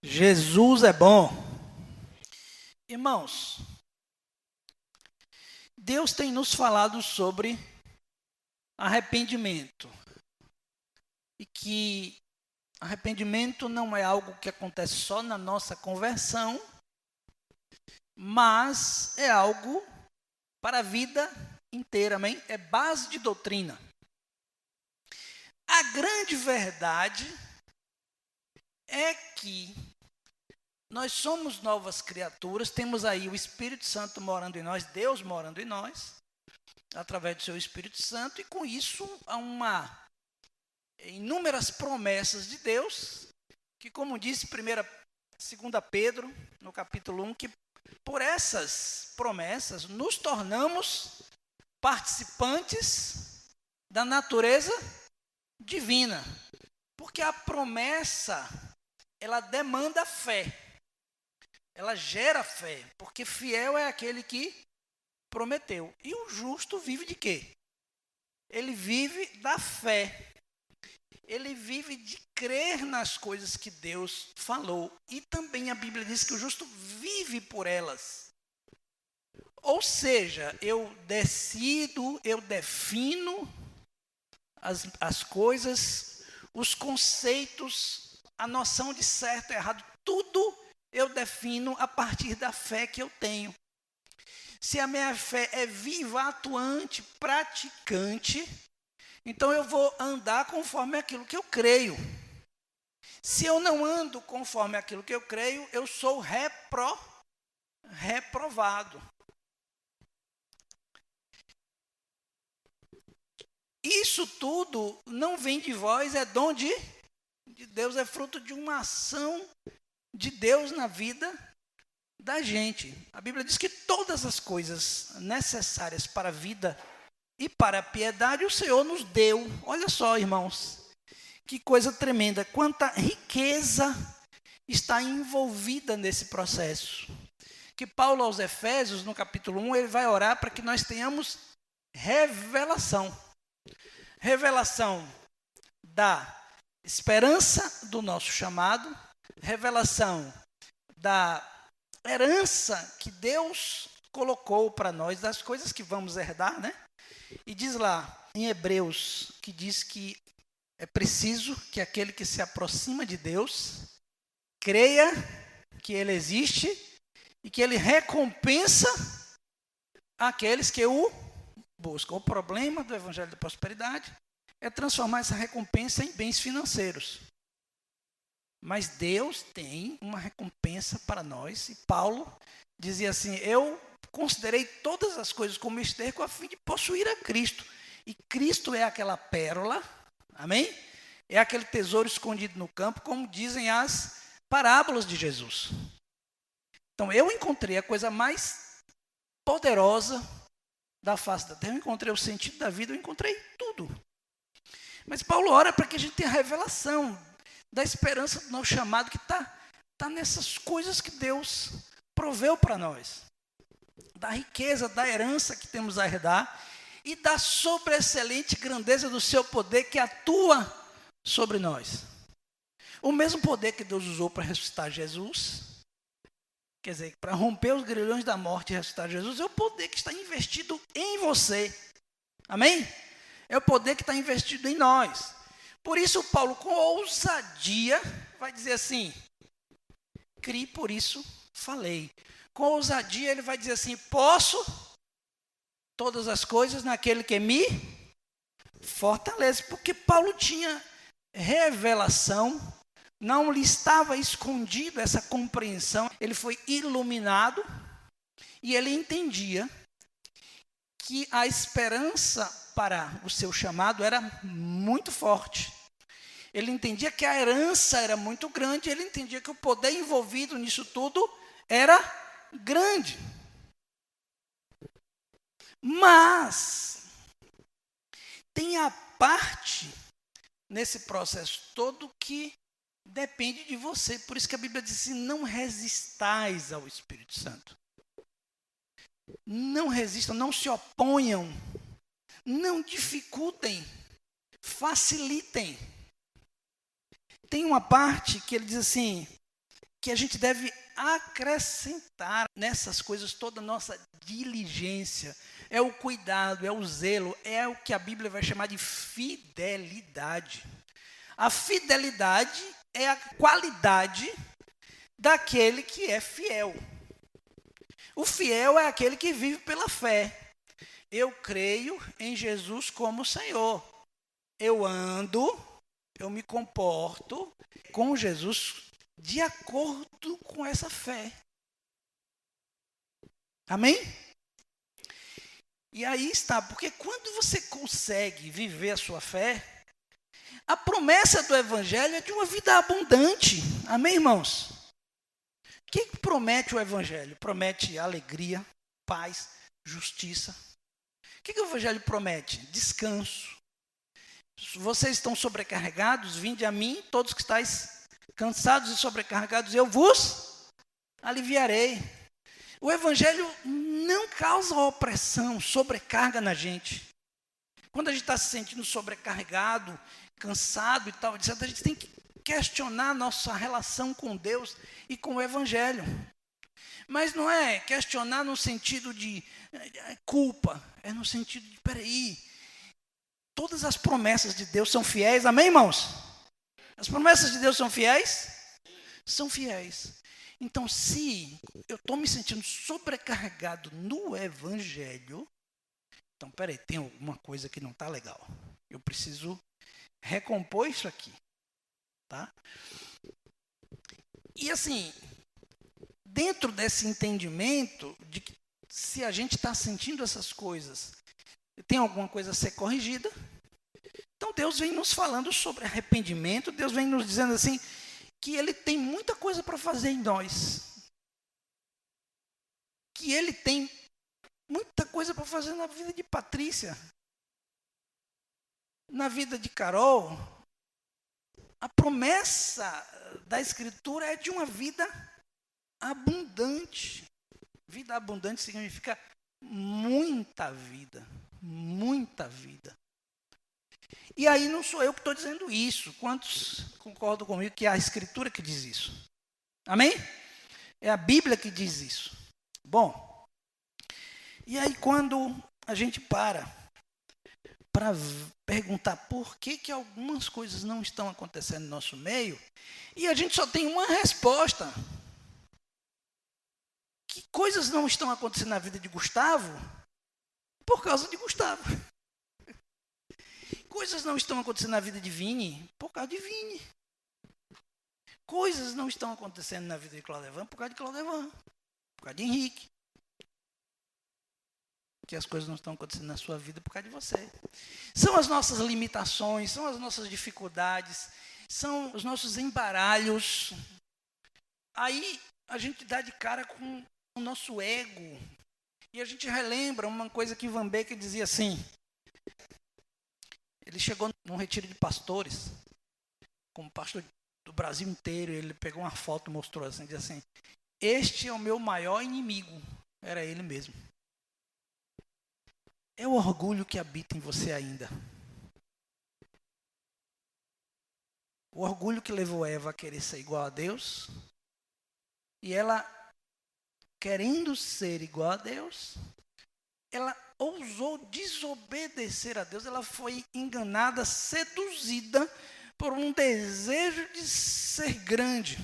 Jesus é bom. Irmãos, Deus tem nos falado sobre arrependimento. E que arrependimento não é algo que acontece só na nossa conversão, mas é algo para a vida inteira, amém? É base de doutrina. A grande verdade é que nós somos novas criaturas, temos aí o Espírito Santo morando em nós, Deus morando em nós, através do seu Espírito Santo, e com isso há inúmeras promessas de Deus, que como disse 2 Pedro, no capítulo 1, que por essas promessas nos tornamos participantes da natureza divina, porque a promessa, ela demanda fé. Ela gera fé, porque fiel é aquele que prometeu. E o justo vive de quê? Ele vive da fé. Ele vive de crer nas coisas que Deus falou. E também a Bíblia diz que o justo vive por elas. Ou seja, eu decido, eu defino as coisas, os conceitos, a noção de certo e errado, tudo eu defino a partir da fé que eu tenho. Se a minha fé é viva, atuante, praticante, então eu vou andar conforme aquilo que eu creio. Se eu não ando conforme aquilo que eu creio, eu sou reprovado. Isso tudo não vem de vós, é dom de Deus, é fruto de uma ação de Deus na vida da gente. A Bíblia diz que todas as coisas necessárias para a vida e para a piedade o Senhor nos deu. Olha só, irmãos, que coisa tremenda, quanta riqueza está envolvida nesse processo. Que Paulo aos Efésios, no capítulo 1, ele vai orar para que nós tenhamos revelação. Revelação da esperança do nosso chamado, revelação da herança que Deus colocou para nós, das coisas que vamos herdar, né? E diz lá em Hebreus, que diz que é preciso que aquele que se aproxima de Deus creia que Ele existe e que Ele recompensa aqueles que o buscam. O problema do Evangelho da Prosperidade é transformar essa recompensa em bens financeiros. Mas Deus tem uma recompensa para nós. E Paulo dizia assim: eu considerei todas as coisas como esterco a fim de possuir a Cristo. E Cristo é aquela pérola, amém? É aquele tesouro escondido no campo, como dizem as parábolas de Jesus. Então eu encontrei a coisa mais poderosa da face da terra. Eu encontrei o sentido da vida, eu encontrei tudo. Mas Paulo ora para que a gente tenha a revelação da esperança do nosso chamado, que está nessas coisas que Deus proveu para nós. Da riqueza, da herança que temos a herdar e da sobreexcelente grandeza do seu poder que atua sobre nós. O mesmo poder que Deus usou para ressuscitar Jesus, quer dizer, para romper os grilhões da morte e ressuscitar Jesus, é o poder que está investido em você. Amém? É o poder que está investido em nós. Por isso, Paulo, com ousadia, vai dizer assim: criei, por isso falei. Com ousadia, ele vai dizer assim: posso todas as coisas naquele que me fortalece. Porque Paulo tinha revelação, não lhe estava escondido essa compreensão. Ele foi iluminado e ele entendia que a esperança para o seu chamado era muito forte. Ele entendia que a herança era muito grande, ele entendia que o poder envolvido nisso tudo era grande. Mas tem a parte nesse processo todo que depende de você. Por isso que a Bíblia diz assim: não resistais ao Espírito Santo. Não resistam, não se oponham, não dificultem, facilitem. Tem uma parte que ele diz assim: que a gente deve acrescentar nessas coisas toda a nossa diligência, é o cuidado, é o zelo, é o que a Bíblia vai chamar de fidelidade. A fidelidade é a qualidade daquele que é fiel. O fiel é aquele que vive pela fé. Eu creio em Jesus como Senhor. Eu ando, eu me comporto com Jesus de acordo com essa fé. Amém? E aí está, porque quando você consegue viver a sua fé, a promessa do Evangelho é de uma vida abundante. Amém, irmãos? O que promete o Evangelho? Promete alegria, paz, justiça. O que o Evangelho promete? Descanso. Vocês estão sobrecarregados, vinde a mim, todos que estáis cansados e sobrecarregados, eu vos aliviarei. O Evangelho não causa opressão, sobrecarga na gente. Quando a gente está se sentindo sobrecarregado, cansado e tal, etc., a gente tem que questionar nossa relação com Deus e com o Evangelho. Mas não é questionar no sentido de culpa, é no sentido de, peraí, todas as promessas de Deus são fiéis, amém, irmãos? As promessas de Deus são fiéis? São fiéis. Então, se eu estou me sentindo sobrecarregado no Evangelho, então, peraí, tem alguma coisa que não está legal. Eu preciso recompor isso aqui, tá? E assim, dentro desse entendimento de que se a gente está sentindo essas coisas, tem alguma coisa a ser corrigida, então Deus vem nos falando sobre arrependimento, Deus vem nos dizendo assim, que Ele tem muita coisa para fazer em nós. Que Ele tem muita coisa para fazer na vida de Patrícia. Na vida de Carol. A promessa da Escritura é de uma vida abundante. Vida abundante significa muita vida. Muita vida. E aí não sou eu que estou dizendo isso. Quantos concordam comigo que é a Escritura que diz isso? Amém? É a Bíblia que diz isso. Bom, e aí quando a gente para perguntar por que algumas coisas não estão acontecendo no nosso meio, e a gente só tem uma resposta. Que coisas não estão acontecendo na vida de Gustavo por causa de Gustavo. Coisas não estão acontecendo na vida de Vini por causa de Vini. Coisas não estão acontecendo na vida de Claudevan por causa de Claudevan. Por causa de Henrique. Que as coisas não estão acontecendo na sua vida por causa de você. São as nossas limitações, são as nossas dificuldades, são os nossos embaralhos. Aí a gente dá de cara com o nosso ego. E a gente relembra uma coisa que Van Beek dizia assim. Ele chegou num retiro de pastores, como pastor do Brasil inteiro, ele pegou uma foto e mostrou assim, dizia assim, este é o meu maior inimigo. Era ele mesmo. É o orgulho que habita em você ainda. O orgulho que levou Eva a querer ser igual a Deus, e ela, querendo ser igual a Deus, ela ousou desobedecer a Deus, ela foi enganada, seduzida por um desejo de ser grande.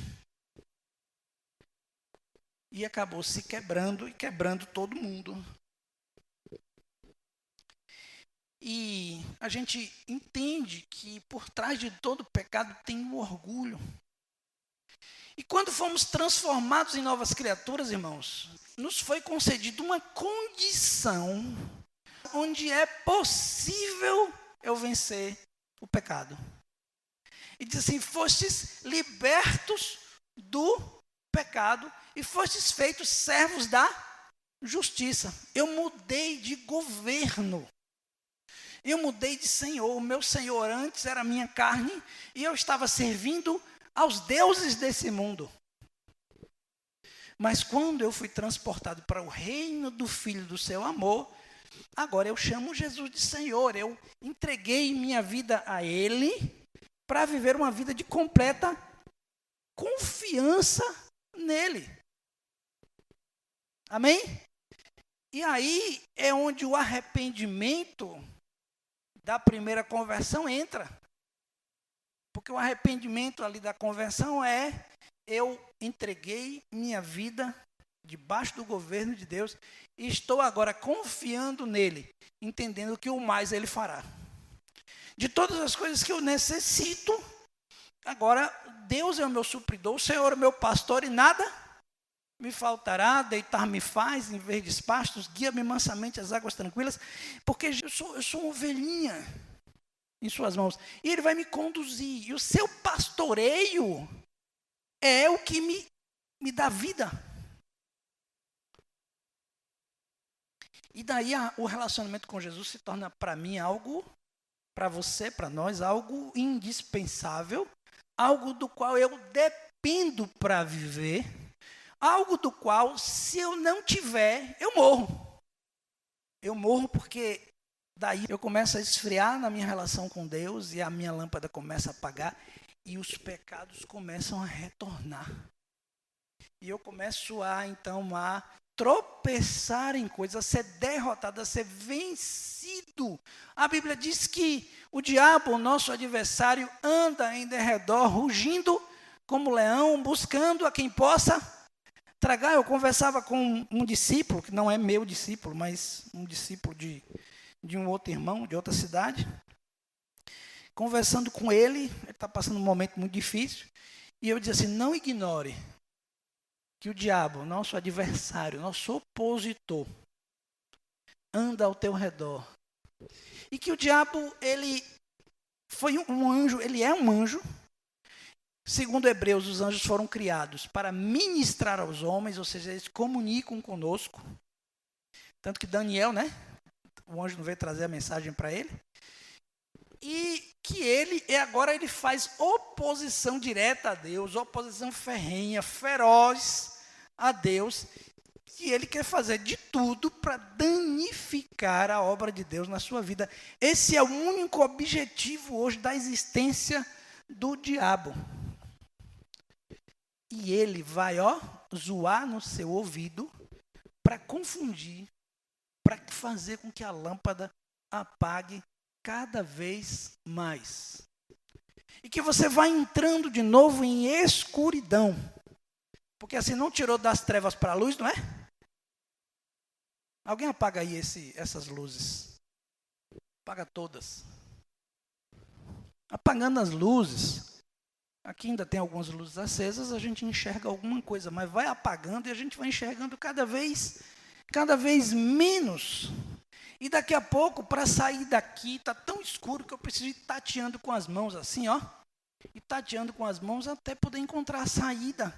E acabou se quebrando e quebrando todo mundo. E a gente entende que por trás de todo pecado tem o orgulho. E quando fomos transformados em novas criaturas, irmãos, nos foi concedida uma condição onde é possível eu vencer o pecado. E diz assim, fostes libertos do pecado e fostes feitos servos da justiça. Eu mudei de governo. Eu mudei de senhor. O meu senhor antes era a minha carne e eu estava servindo aos deuses desse mundo. Mas quando eu fui transportado para o reino do Filho do seu amor, agora eu chamo Jesus de Senhor. Eu entreguei minha vida a Ele para viver uma vida de completa confiança nele. Amém? E aí é onde o arrependimento da primeira conversão entra. Porque o arrependimento ali da conversão é: eu entreguei minha vida debaixo do governo de Deus e estou agora confiando nele, entendendo que o mais ele fará. De todas as coisas que eu necessito, agora Deus é o meu supridor, o Senhor é o meu pastor e nada me faltará. Deitar-me faz em verdes pastos, guia-me mansamente às águas tranquilas, porque eu sou uma ovelhinha em suas mãos, e ele vai me conduzir, e o seu pastoreio é o que me dá vida. E daí o relacionamento com Jesus se torna para mim algo, para você, para nós, algo indispensável, algo do qual eu dependo para viver, algo do qual, se eu não tiver, eu morro. Eu morro porque daí eu começo a esfriar na minha relação com Deus e a minha lâmpada começa a apagar e os pecados começam a retornar. E eu começo então a tropeçar em coisas, a ser derrotado, a ser vencido. A Bíblia diz que o diabo, o nosso adversário, anda em derredor, rugindo como leão, buscando a quem possa tragar. Eu conversava com um discípulo, que não é meu discípulo, mas um discípulo de um outro irmão, de outra cidade. Conversando com ele está passando um momento muito difícil, e eu disse assim: não ignore que o diabo, nosso adversário, nosso opositor, anda ao teu redor. E que o diabo, ele foi um anjo, ele é um anjo. Segundo Hebreus, os anjos foram criados para ministrar aos homens, ou seja, eles comunicam conosco. Tanto que Daniel, né? O anjo não veio trazer a mensagem para ele. E que agora ele faz oposição direta a Deus, oposição ferrenha, feroz a Deus, e ele quer fazer de tudo para danificar a obra de Deus na sua vida. Esse é o único objetivo hoje da existência do diabo. E ele vai, zoar no seu ouvido para confundir, para fazer com que a lâmpada apague cada vez mais. E que você vai entrando de novo em escuridão. Porque assim não tirou das trevas para a luz, não é? Alguém apaga aí essas luzes. Apaga todas. Apagando as luzes. Aqui ainda tem algumas luzes acesas, a gente enxerga alguma coisa, mas vai apagando e a gente vai enxergando cada vez menos. E daqui a pouco, para sair daqui, está tão escuro que eu preciso ir tateando com as mãos assim, e tateando com as mãos até poder encontrar a saída.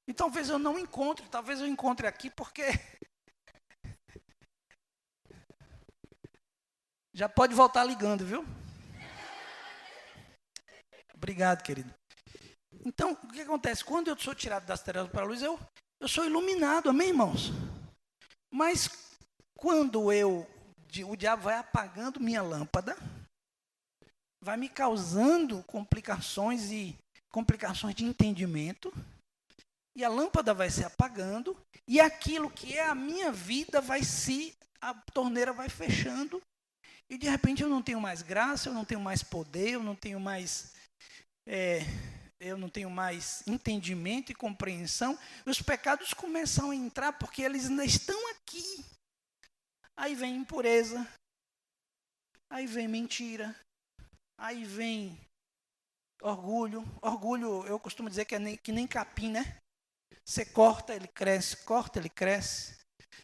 E talvez eu não encontre, talvez eu encontre aqui porque... Já pode voltar ligando, viu? Obrigado, querido. Então, o que acontece? Quando eu sou tirado das trevas para a luz, eu sou iluminado, amém, irmãos? Mas quando o diabo vai apagando minha lâmpada, vai me causando complicações de entendimento, e a lâmpada vai se apagando, e aquilo que é a minha vida a torneira vai fechando, e de repente eu não tenho mais graça, eu não tenho mais poder, eu não tenho mais entendimento e compreensão. Os pecados começam a entrar porque eles ainda estão aqui. Aí vem impureza, aí vem mentira, aí vem orgulho. Orgulho, eu costumo dizer que nem capim, né? Você corta, ele cresce, corta, ele cresce.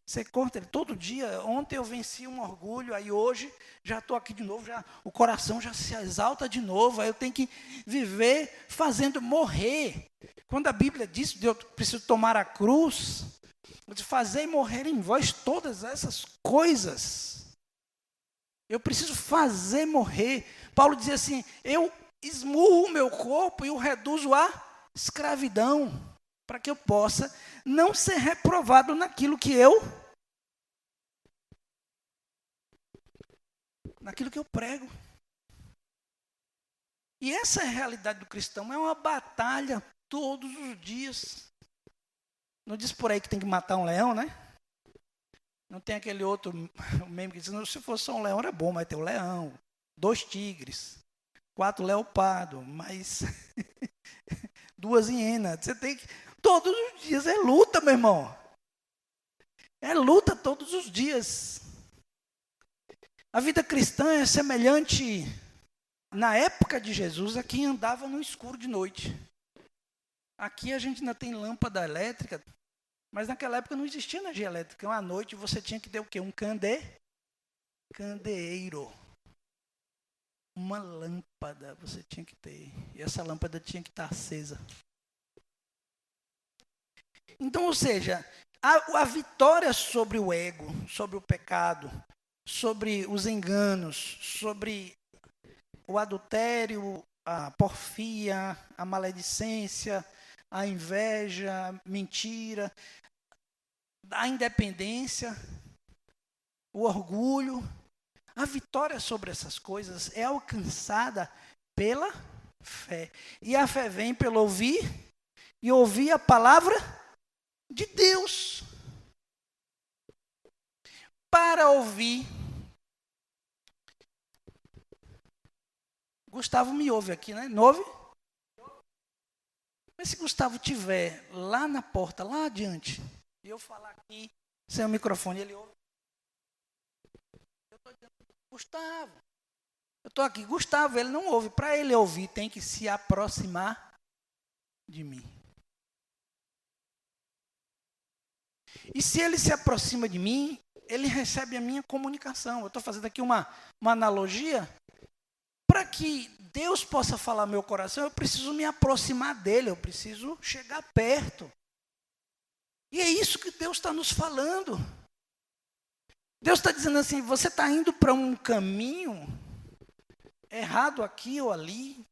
Você corta ele todo dia. Ontem eu venci um orgulho, aí hoje já estou aqui de novo, o coração já se exalta de novo, aí eu tenho que viver fazendo morrer. Quando a Bíblia diz que eu preciso tomar a cruz, de fazer morrer em vós todas essas coisas. Eu preciso fazer morrer. Paulo dizia assim: eu esmurro o meu corpo e o reduzo à escravidão, para que eu possa não ser reprovado naquilo que eu prego. E essa é a realidade do cristão, é uma batalha todos os dias. Não diz por aí que tem que matar um leão, né? Não tem aquele outro meme que diz, se fosse só um leão era bom, mas tem um leão, 2 tigres, 4 leopardos, mais 2 hienas. Você tem que... Todos os dias é luta, meu irmão. É luta todos os dias. A vida cristã é semelhante, na época de Jesus, a quem andava no escuro de noite. Aqui a gente ainda tem lâmpada elétrica, mas naquela época não existia energia elétrica. À noite você tinha que ter o quê? Um candeeiro. Uma lâmpada você tinha que ter. E essa lâmpada tinha que estar acesa. Então, ou seja, a vitória sobre o ego, sobre o pecado, sobre os enganos, sobre o adultério, a porfia, a maledicência, a inveja, a mentira, a independência, o orgulho. A vitória sobre essas coisas é alcançada pela fé. E a fé vem pelo ouvir, e ouvir a palavra de Deus. Para ouvir. Gustavo me ouve aqui, né? Não ouve? Mas se Gustavo estiver lá na porta, lá adiante, e eu falar aqui, sem o microfone, ele ouve. Eu estou dizendo, Gustavo, eu estou aqui, Gustavo, ele não ouve. Para ele ouvir, tem que se aproximar de mim. E se ele se aproxima de mim, ele recebe a minha comunicação. Eu estou fazendo aqui uma analogia. Para que Deus possa falar meu coração, eu preciso me aproximar dele, eu preciso chegar perto. E é isso que Deus está nos falando. Deus está dizendo assim, você está indo para um caminho errado aqui ou ali,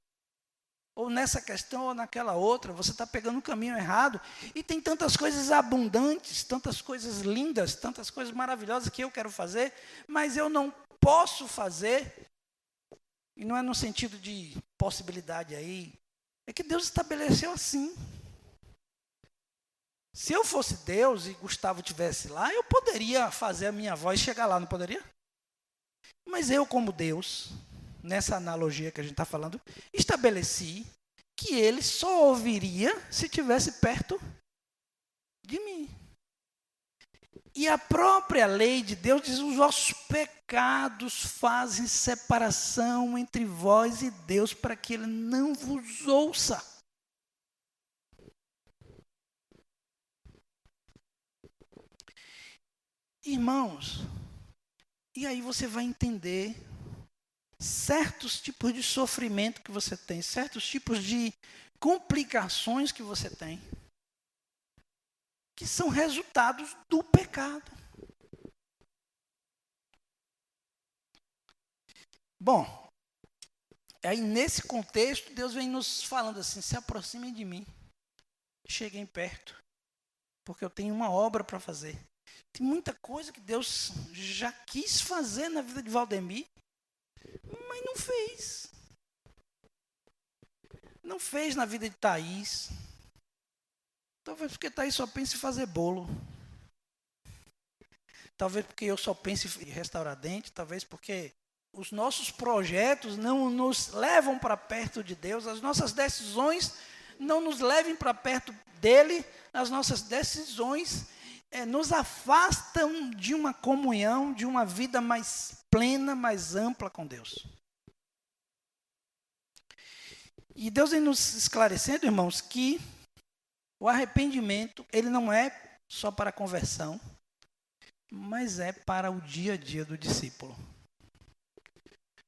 ou nessa questão ou naquela outra, você está pegando um caminho errado, e tem tantas coisas abundantes, tantas coisas lindas, tantas coisas maravilhosas que eu quero fazer, mas eu não posso fazer. E não é no sentido de possibilidade aí. É que Deus estabeleceu assim. Se eu fosse Deus e Gustavo estivesse lá, eu poderia fazer a minha voz chegar lá, não poderia? Mas eu, como Deus, nessa analogia que a gente está falando, estabeleci que ele só ouviria se estivesse perto de mim. E a própria lei de Deus diz, os vossos pecados fazem separação entre vós e Deus, para que ele não vos ouça. Irmãos, e aí você vai entender certos tipos de sofrimento que você tem, certos tipos de complicações que você tem, que são resultados do pecado. Bom, aí nesse contexto, Deus vem nos falando assim, se aproximem de mim, cheguem perto, porque eu tenho uma obra para fazer. Tem muita coisa que Deus já quis fazer na vida de Valdemir, mas não fez. Não fez na vida de Thaís. Talvez porque Thaís só pensa em fazer bolo. Talvez porque eu só penso em restaurar dente. Talvez porque os nossos projetos não nos levam para perto de Deus. As nossas decisões não nos levem para perto dele. As nossas decisões nos afastam de uma comunhão, de uma vida mais plena, mais ampla com Deus. E Deus vem nos esclarecendo, irmãos, que o arrependimento, ele não é só para a conversão, mas é para o dia a dia do discípulo.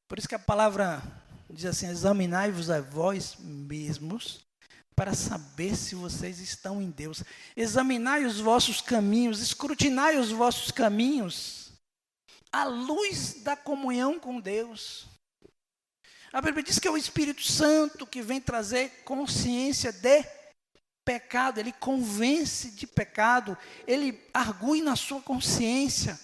Por isso que a palavra diz assim, examinai-vos a vós mesmos, para saber se vocês estão em Deus. Examinai os vossos caminhos, escrutinai os vossos caminhos, à luz da comunhão com Deus. A Bíblia diz que é o Espírito Santo que vem trazer consciência de pecado, ele convence de pecado, ele argue na sua consciência.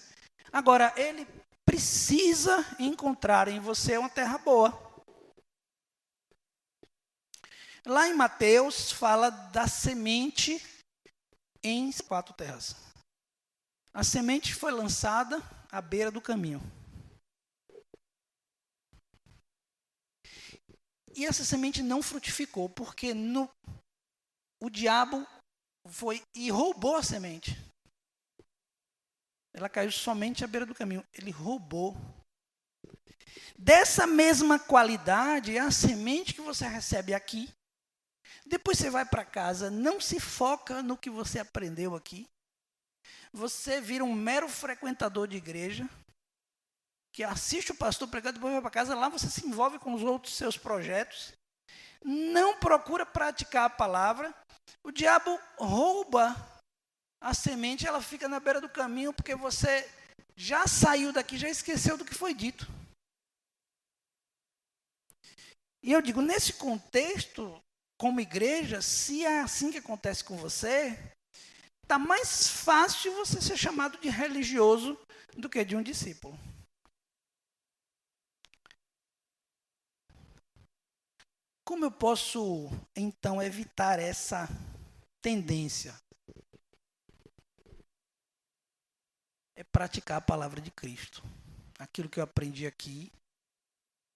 Agora, ele precisa encontrar em você uma terra boa. Lá em Mateus fala da semente em 4 terras. A semente foi lançada à beira do caminho. E essa semente não frutificou, porque o diabo foi e roubou a semente. Ela caiu somente à beira do caminho. Ele roubou. Dessa mesma qualidade é a semente que você recebe aqui. Depois você vai para casa, não se foca no que você aprendeu aqui. Você vira um mero frequentador de igreja, que assiste o pastor pregando, depois vai para casa, lá você se envolve com os outros seus projetos. Não procura praticar a palavra. O diabo rouba a semente, ela fica na beira do caminho, porque você já saiu daqui, já esqueceu do que foi dito. E eu digo, nesse contexto, como igreja, se é assim que acontece com você, está mais fácil você ser chamado de religioso do que de um discípulo. Como eu posso, então, evitar essa tendência? É praticar a palavra de Cristo. Aquilo que eu aprendi aqui,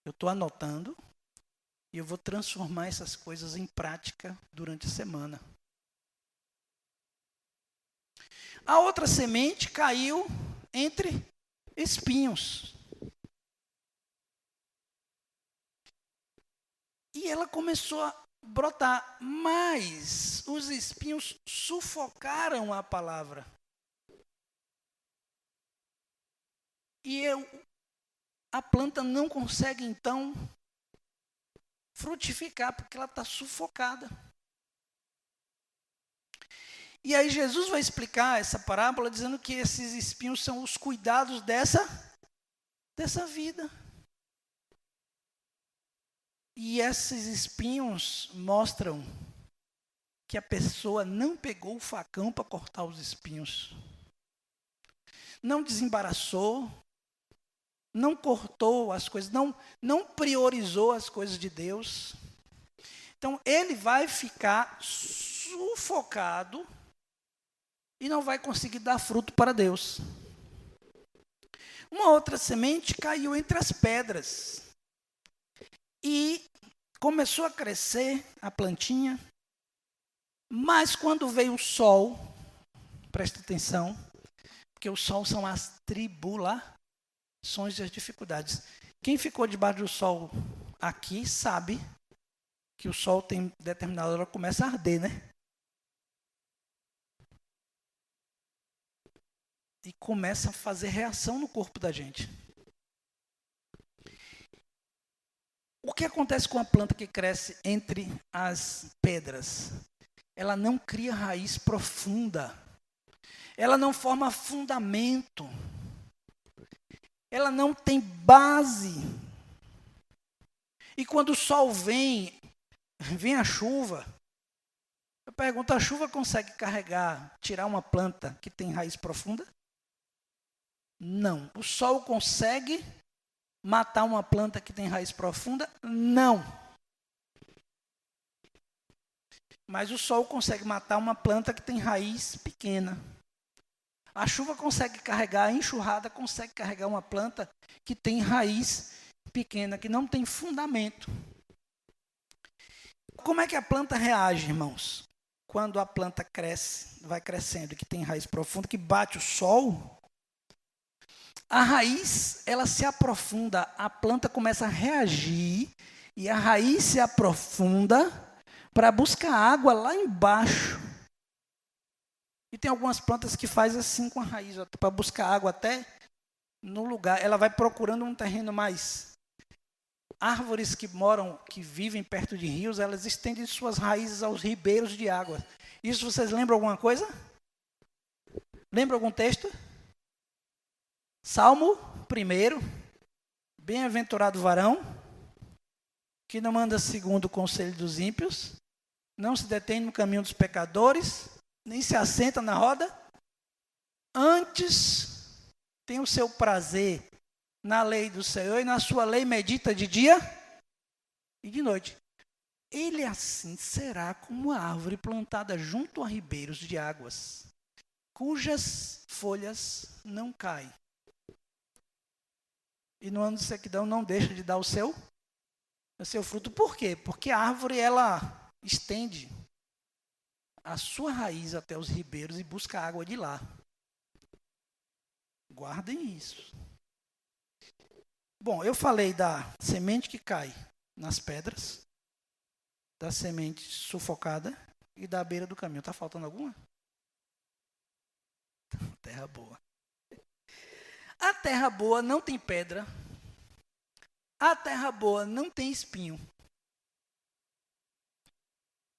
eu estou anotando e eu vou transformar essas coisas em prática durante a semana. A outra semente caiu entre espinhos. E ela começou a brotar, mas os espinhos sufocaram a palavra. E a planta não consegue, então, frutificar, porque ela está sufocada. E aí Jesus vai explicar essa parábola dizendo que esses espinhos são os cuidados dessa vida. E esses espinhos mostram que a pessoa não pegou o facão para cortar os espinhos. Não desembaraçou, não cortou as coisas, não priorizou as coisas de Deus. Então, ele vai ficar sufocado e não vai conseguir dar fruto para Deus. Uma outra semente caiu entre as pedras. E começou a crescer a plantinha, mas quando veio o sol, presta atenção, porque o sol são as tribulações e as dificuldades. Quem ficou debaixo do sol aqui sabe que o sol tem determinada hora começa a arder, né? E começa a fazer reação no corpo da gente. O que acontece com a planta que cresce entre as pedras? Ela não cria raiz profunda. Ela não forma fundamento. Ela não tem base. E quando o sol vem a chuva. Eu pergunto, a chuva consegue carregar, tirar uma planta que tem raiz profunda? Não. O sol consegue matar uma planta que tem raiz profunda? Não. Mas o sol consegue matar uma planta que tem raiz pequena. A chuva consegue carregar, a enxurrada consegue carregar uma planta que tem raiz pequena, que não tem fundamento. Como é que a planta reage, irmãos? Quando a planta cresce, vai crescendo, que tem raiz profunda, que bate o sol, a raiz, ela se aprofunda, a planta começa a reagir, e a raiz se aprofunda para buscar água lá embaixo. E tem algumas plantas que fazem assim com a raiz, para buscar água até no lugar. Ela vai procurando um terreno mais. Árvores que vivem perto de rios, elas estendem suas raízes aos ribeiros de água. Isso vocês lembram alguma coisa? Lembra algum texto? Salmo 1. Bem-aventurado o varão, que não anda segundo o conselho dos ímpios, não se detém no caminho dos pecadores, nem se assenta na roda, antes tem o seu prazer na lei do Senhor, e na sua lei medita de dia e de noite. ele assim será como a árvore plantada junto a ribeiros de águas, cujas folhas não caem. E no ano de sequidão não deixa de dar o seu fruto. Por quê? Porque a árvore, ela estende a sua raiz até os ribeiros e busca água de lá. Guardem isso. Bom, eu falei da semente que cai nas pedras, da semente sufocada e da beira do caminho. Está faltando alguma? Terra boa. A terra boa não tem pedra. A terra boa não tem espinho.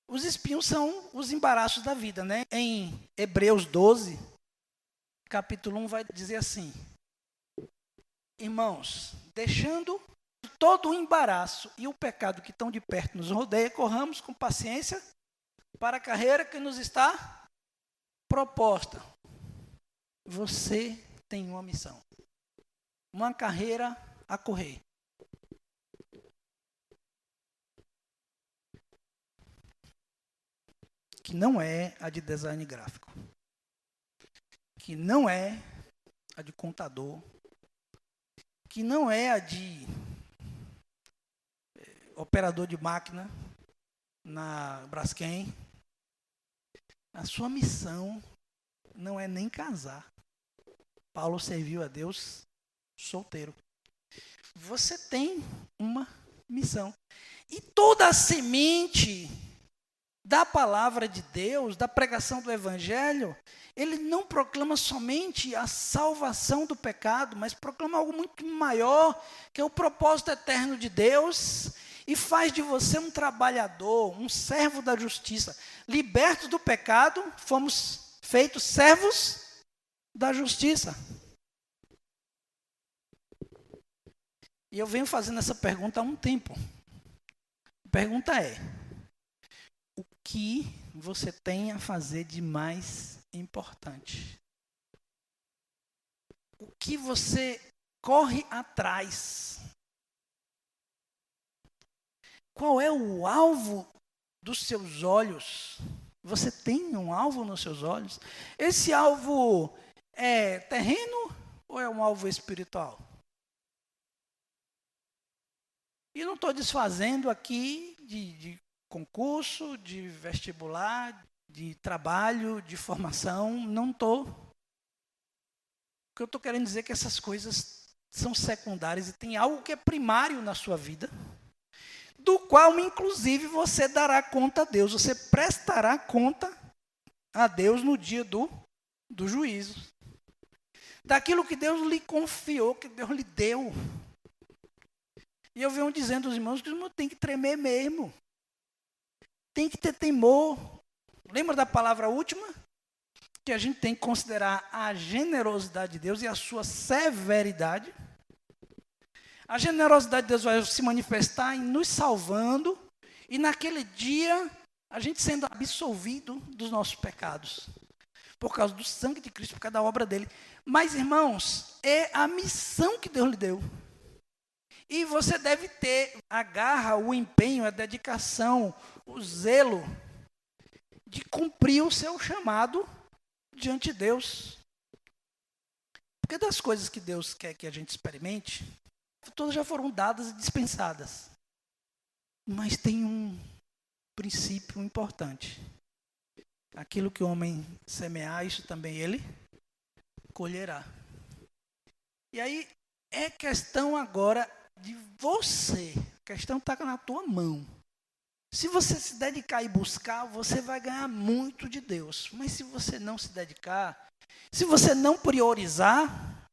Os espinhos são os embaraços da vida, né? Em Hebreus 12, capítulo 1, vai dizer assim: irmãos, deixando todo o embaraço e o pecado que tão de perto nos rodeia, corramos com paciência para a carreira que nos está proposta. Você tem uma missão, uma carreira a correr. Que não é a de design gráfico, que não é a de contador, que não é a de operador de máquina na Braskem. A sua missão não é nem casar. Paulo serviu a Deus solteiro. Você tem uma missão. E toda a semente da palavra de Deus, da pregação do Evangelho, ele não proclama somente a salvação do pecado, mas proclama algo muito maior, que é o propósito eterno de Deus, e faz de você um trabalhador, um servo da justiça. Libertos do pecado, fomos feitos servos da justiça. E eu venho fazendo essa pergunta há um tempo. A pergunta é: o que você tem a fazer de mais importante? O que você corre atrás? Qual é o alvo dos seus olhos? Você tem um alvo nos seus olhos? Esse alvo é terreno ou é um alvo espiritual? E não estou desfazendo aqui de concurso, de vestibular, de trabalho, de formação, não estou. O que eu estou querendo dizer é que essas coisas são secundárias e tem algo que é primário na sua vida, do qual, inclusive, você dará conta a Deus, você prestará conta a Deus no dia do juízo. Daquilo que Deus lhe confiou, que Deus lhe deu. E eu venho dizendo aos irmãos que os irmãos têm que tremer mesmo. Tem que ter temor. Lembra da palavra última? Que a gente tem que considerar a generosidade de Deus e a sua severidade. A generosidade de Deus vai se manifestar em nos salvando e naquele dia a gente sendo absolvido dos nossos pecados. Por causa do sangue de Cristo, por causa da obra dele. Mas, irmãos, é a missão que Deus lhe deu. E você deve ter a garra, o empenho, a dedicação, o zelo de cumprir o seu chamado diante de Deus. Porque das coisas que Deus quer que a gente experimente, todas já foram dadas e dispensadas. Mas tem um princípio importante. Aquilo que o homem semear, isso também ele colherá. E aí é questão agora de você. A questão está na tua mão. Se você se dedicar e buscar, você vai ganhar muito de Deus. Mas se você não se dedicar, se você não priorizar,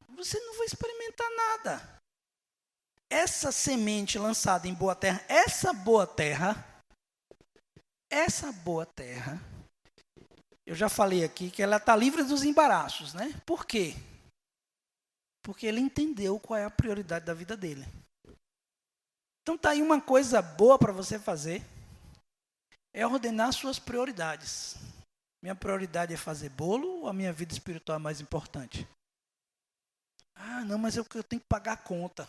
você não vai experimentar nada. Essa semente lançada em boa terra, essa boa terra, eu já falei aqui que ela está livre dos embaraços, né? Por quê? Porque ele entendeu qual é a prioridade da vida dele. Então está aí uma coisa boa para você fazer, é ordenar suas prioridades. Minha prioridade é fazer bolo ou a minha vida espiritual é mais importante? Ah, não, mas eu tenho que pagar a conta.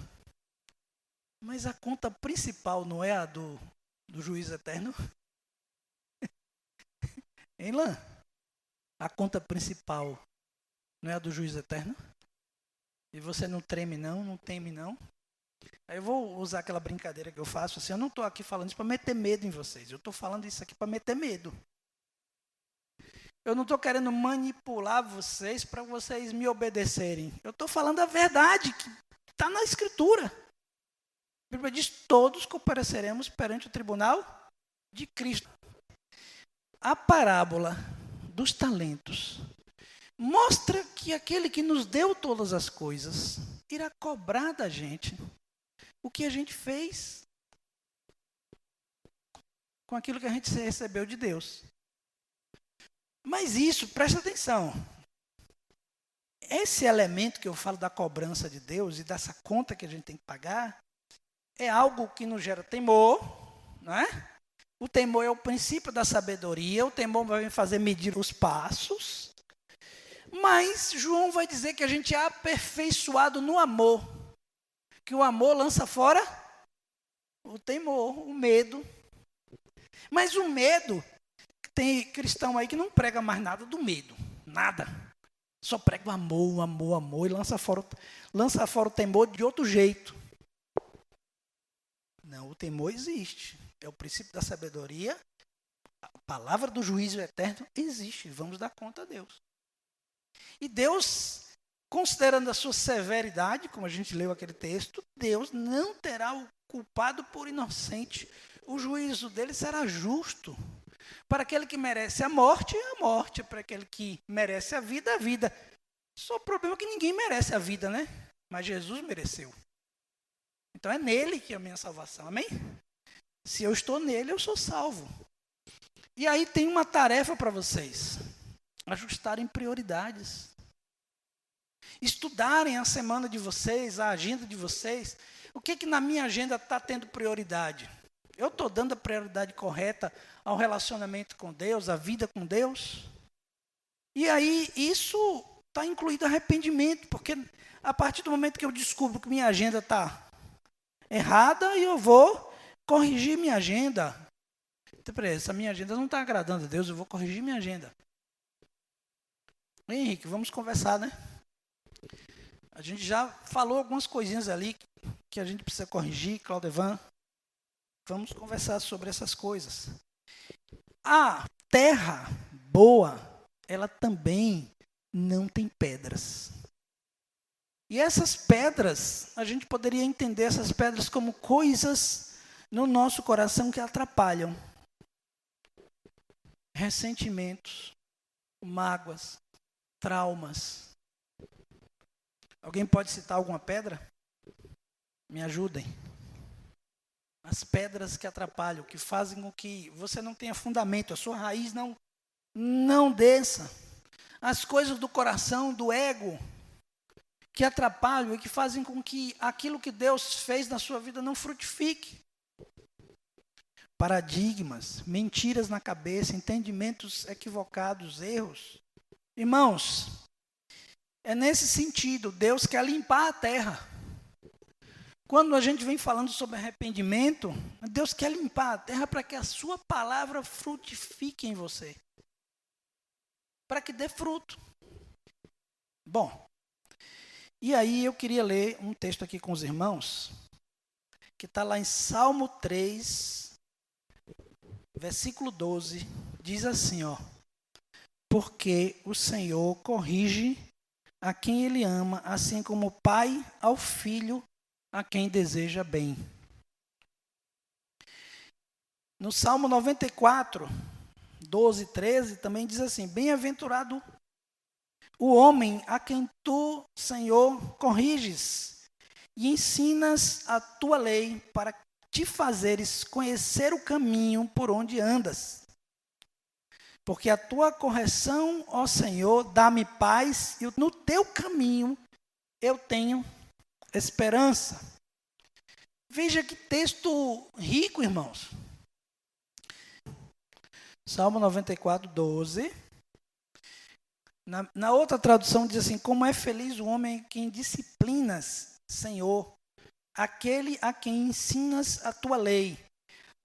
Mas a conta principal não é a do do juízo eterno? Hein, Lã? A conta principal não é a do juízo eterno? E você não treme não, não teme não? Aí eu vou usar aquela brincadeira que eu faço, assim, eu não estou aqui falando isso para meter medo em vocês, eu estou falando isso aqui para meter medo. Eu não estou querendo manipular vocês para vocês me obedecerem. Eu estou falando a verdade, que está na Escritura. A Bíblia diz, todos compareceremos perante o tribunal de Cristo. A parábola dos talentos mostra que aquele que nos deu todas as coisas irá cobrar da gente o que a gente fez com aquilo que a gente recebeu de Deus. Mas isso, presta atenção, esse elemento que eu falo da cobrança de Deus e dessa conta que a gente tem que pagar, é algo que nos gera temor, não é? O temor é o princípio da sabedoria, o temor vai me fazer medir os passos, mas João vai dizer que a gente é aperfeiçoado no amor, que o amor lança fora o temor, o medo. Mas o medo, tem cristão aí que não prega mais nada do medo, nada. Só prega o amor, amor, amor, e lança fora o temor de outro jeito. Não, o temor existe. É o princípio da sabedoria. A palavra do juízo eterno existe. Vamos dar conta a Deus. E Deus, considerando a sua severidade, como a gente leu aquele texto, Deus não terá o culpado por inocente. O juízo dele será justo. Para aquele que merece a morte. Para aquele que merece a vida. Só o problema é que ninguém merece a vida, né? Mas Jesus mereceu. Então é nele que é a minha salvação, amém? Se eu estou nele, eu sou salvo. E aí tem uma tarefa para vocês. Ajustarem prioridades. Estudarem a semana de vocês, a agenda de vocês. O que na minha agenda está tendo prioridade? Eu estou dando a prioridade correta ao relacionamento com Deus, à vida com Deus? E aí isso está incluído arrependimento, porque a partir do momento que eu descubro que minha agenda está errada, eu vou corrigir minha agenda. Então, peraí, essa minha agenda não está agradando a Deus, eu vou corrigir minha agenda. Henrique, vamos conversar, né? A gente já falou algumas coisinhas ali que a gente precisa corrigir, Claudevan. Vamos conversar sobre essas coisas. A terra boa, ela também não tem pedras. E essas pedras, a gente poderia entender essas pedras como coisas no nosso coração que atrapalham. Ressentimentos, mágoas, traumas. Alguém pode citar alguma pedra? Me ajudem. As pedras que atrapalham, que fazem com que você não tenha fundamento, a sua raiz não desça. As coisas do coração, do ego, que atrapalham e que fazem com que aquilo que Deus fez na sua vida não frutifique. Paradigmas, mentiras na cabeça, entendimentos equivocados, erros. Irmãos, é nesse sentido, Deus quer limpar a terra. Quando a gente vem falando sobre arrependimento, Deus quer limpar a terra para que a sua palavra frutifique em você. Para que dê fruto. Bom, e aí eu queria ler um texto aqui com os irmãos, que está lá em Salmo 3, versículo 12, diz assim, ó. Porque o Senhor corrige a quem Ele ama, assim como o pai ao filho, a quem deseja bem. No Salmo 94, 12 e 13, também diz assim, bem-aventurado o homem a quem tu, Senhor, corriges e ensinas a tua lei para te fazeres conhecer o caminho por onde andas. Porque a tua correção, ó Senhor, dá-me paz e no teu caminho eu tenho esperança. Veja que texto rico, irmãos. Salmo 94, 12. Na outra tradução diz assim, como é feliz o homem quem disciplinas, Senhor, aquele a quem ensinas a tua lei.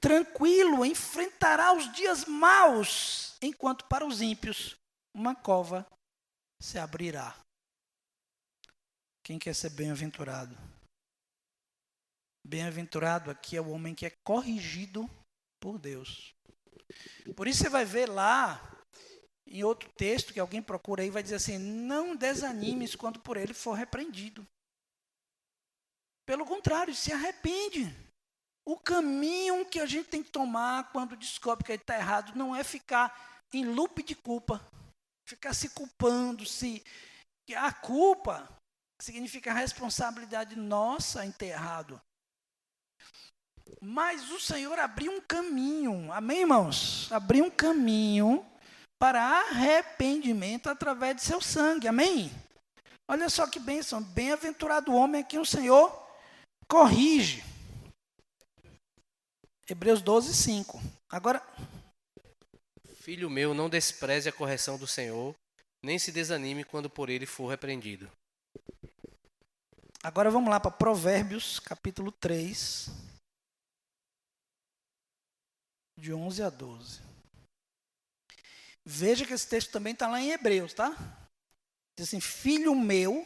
tranquilo, enfrentará os dias maus, enquanto para os ímpios uma cova se abrirá. Quem quer ser bem-aventurado? Bem-aventurado aqui é o homem que é corrigido por Deus. Por isso você vai ver lá, em outro texto que alguém procura aí, vai dizer assim, não desanimes quando por ele for repreendido. Pelo contrário, se arrepende. O caminho que a gente tem que tomar quando descobre que ele está errado não é ficar em loop de culpa, ficar se culpando, a culpa significa a responsabilidade nossa em ter errado. Mas o Senhor abriu um caminho, amém, irmãos? Abriu um caminho para arrependimento através de seu sangue, amém? Olha só que bênção, bem-aventurado o homem a quem o Senhor corrige. Hebreus 12, 5. Agora, Filho meu, não despreze a correção do Senhor, nem se desanime quando por ele for repreendido. agora vamos lá para Provérbios, capítulo 3, de 11 a 12. Veja que esse texto também está lá em Hebreus, tá? Diz assim, filho meu,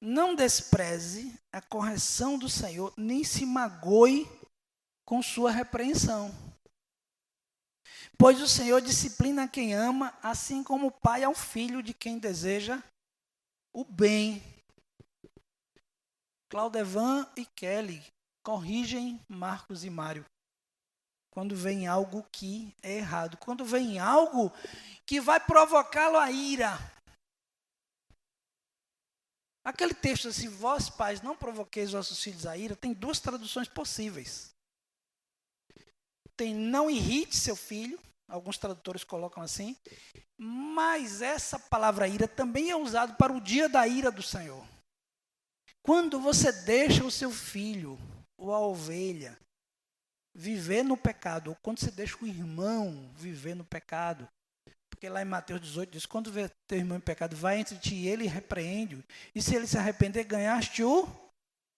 não despreze a correção do Senhor, nem se magoe com sua repreensão. Pois o Senhor disciplina quem ama, assim como o pai ao filho de quem deseja o bem. Claudevan e Kelly corrigem Marcos e Mário quando vem algo que é errado, quando vem algo que vai provocá-lo a ira. Aquele texto assim, vós pais não provoqueis vossos filhos a ira, tem duas traduções possíveis. Tem não irrite seu filho, alguns tradutores colocam assim, mas essa palavra ira também é usada para o dia da ira do Senhor. Quando você deixa o seu filho, ou a ovelha, viver no pecado, ou quando você deixa o irmão viver no pecado, porque lá em Mateus 18 diz, quando vê teu irmão em pecado, vai entre ti e ele repreende-o, e se ele se arrepender, ganhaste o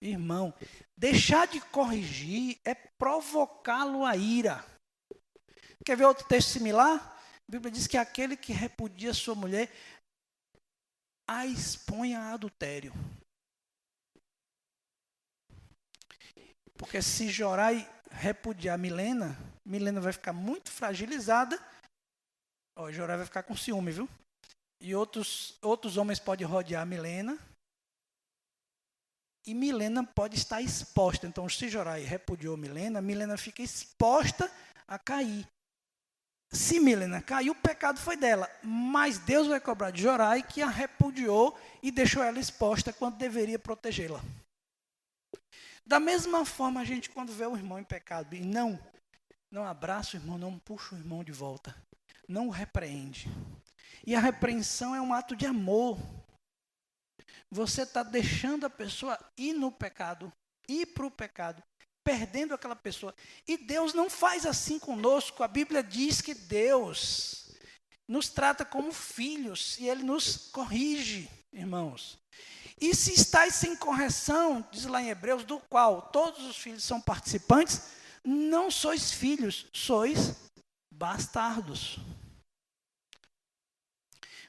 irmão. Deixar de corrigir é provocá-lo a ira. Quer ver outro texto similar? A Bíblia diz que aquele que repudia sua mulher a expõe a adultério. Porque se Jorai repudiar Milena, Milena vai ficar muito fragilizada. Jorai vai ficar com ciúme, viu? E outros homens podem rodear Milena. E Milena pode estar exposta. Então, se Jorai repudiou Milena, Milena fica exposta a cair. Se Milena caiu, o pecado foi dela. Mas Deus vai cobrar de Jorai que a repudiou e deixou ela exposta quando deveria protegê-la. Da mesma forma, a gente quando vê o irmão em pecado e não abraça o irmão, não puxa o irmão de volta, não o repreende. E a repreensão é um ato de amor. Você está deixando a pessoa ir no pecado, ir para o pecado, perdendo aquela pessoa. E Deus não faz assim conosco. A Bíblia diz que Deus nos trata como filhos e Ele nos corrige, irmãos. E se estáis sem correção, diz lá em Hebreus, do qual todos os filhos são participantes, não sois filhos, sois bastardos.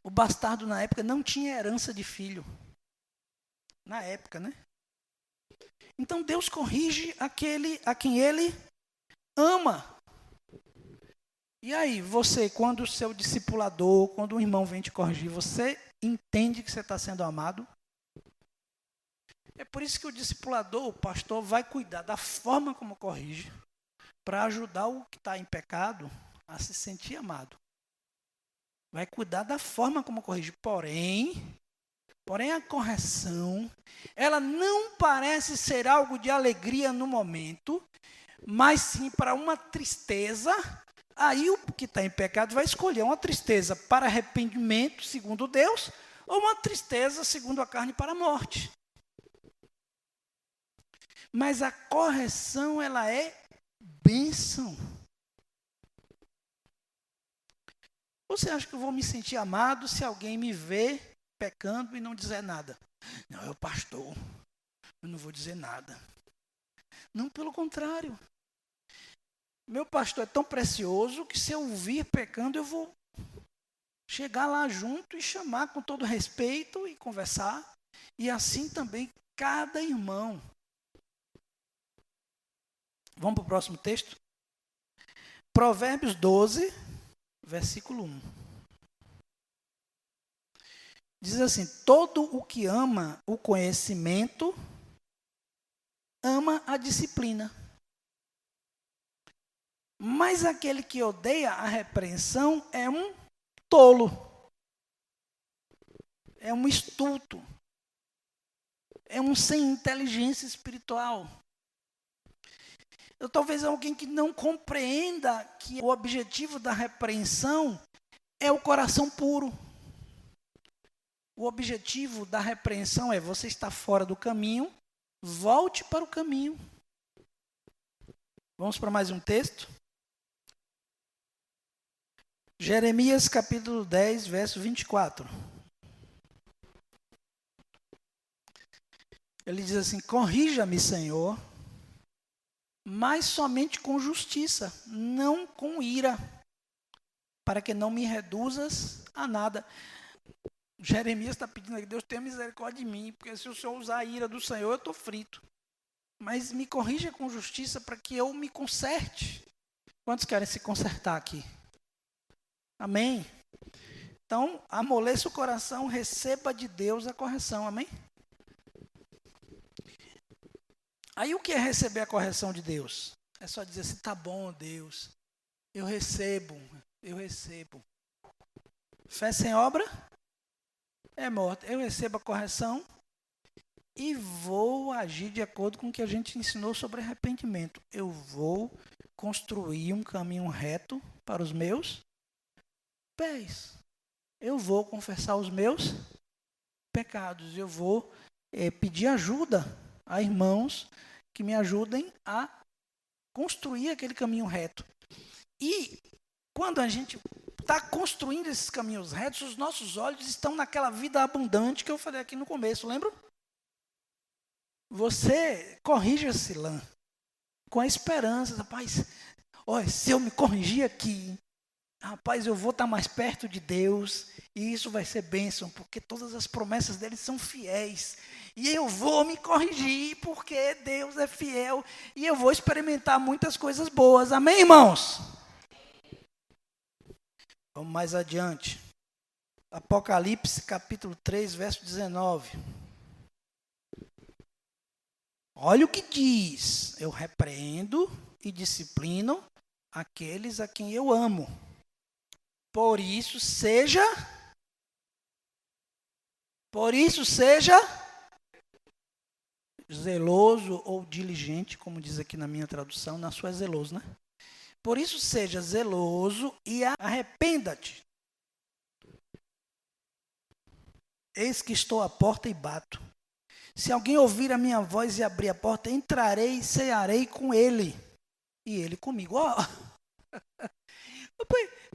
O bastardo na época não tinha herança de filho. Na época, né? Então Deus corrige aquele a quem Ele ama. E aí, você, quando o seu discipulador, quando um irmão vem te corrigir, você entende que você está sendo amado? É por isso que o discipulador, o pastor, vai cuidar da forma como corrige, para ajudar o que está em pecado a se sentir amado. Vai cuidar da forma como corrige. Porém, a correção, ela não parece ser algo de alegria no momento, mas sim para uma tristeza. Aí o que está em pecado vai escolher uma tristeza para arrependimento, segundo Deus, ou uma tristeza, segundo a carne, para a morte. Mas a correção, ela é bênção. Você acha que eu vou me sentir amado se alguém me vê pecando e não dizer nada? Não, é o pastor, eu não vou dizer nada. Não, pelo contrário. Meu pastor é tão precioso que se eu vir pecando, eu vou chegar lá junto e chamar com todo respeito e conversar. E assim também cada irmão. Vamos para o próximo texto? Provérbios 12, versículo 1. Diz assim: todo o que ama o conhecimento, ama a disciplina. Mas aquele que odeia a repreensão é um tolo. É um estulto. É um sem inteligência espiritual. Talvez alguém que não compreenda que o objetivo da repreensão é o coração puro. O objetivo da repreensão é: você está fora do caminho, volte para o caminho. Vamos para mais um texto? Jeremias capítulo 10, verso 24. Ele diz assim: corrija-me, Senhor, mas somente com justiça, não com ira, para que não me reduzas a nada. Jeremias está pedindo que Deus tenha misericórdia de mim, porque se o Senhor usar a ira do Senhor, eu estou frito. Mas me corrija com justiça para que eu me conserte. Quantos querem se consertar aqui? Amém? Então, amoleça o coração, receba de Deus a correção, amém? Aí o que é receber a correção de Deus? É só dizer assim: tá bom, Deus, eu recebo. Fé sem obra é morta. Eu recebo a correção e vou agir de acordo com o que a gente ensinou sobre arrependimento. Eu vou construir um caminho reto para os meus pés. Eu vou confessar os meus pecados. Eu vou pedir ajuda a irmãos que me ajudem a construir aquele caminho reto. E quando a gente está construindo esses caminhos retos, os nossos olhos estão naquela vida abundante que eu falei aqui no começo, lembra? Você corrige esse lã com a esperança: rapaz, olha, se eu me corrigir aqui, rapaz, eu vou estar mais perto de Deus e isso vai ser bênção, porque todas as promessas dele são fiéis. E eu vou me corrigir porque Deus é fiel e eu vou experimentar muitas coisas boas. Amém, irmãos? Vamos mais adiante. Apocalipse, capítulo 3, verso 19. Olha o que diz: eu repreendo e disciplino aqueles a quem eu amo. Por isso seja zeloso ou diligente, como diz aqui na minha tradução. Na sua é zeloso, né? Por isso seja zeloso e arrependa-te. Eis que estou à porta e bato. Se alguém ouvir a minha voz e abrir a porta, entrarei e cearei com ele, e ele comigo.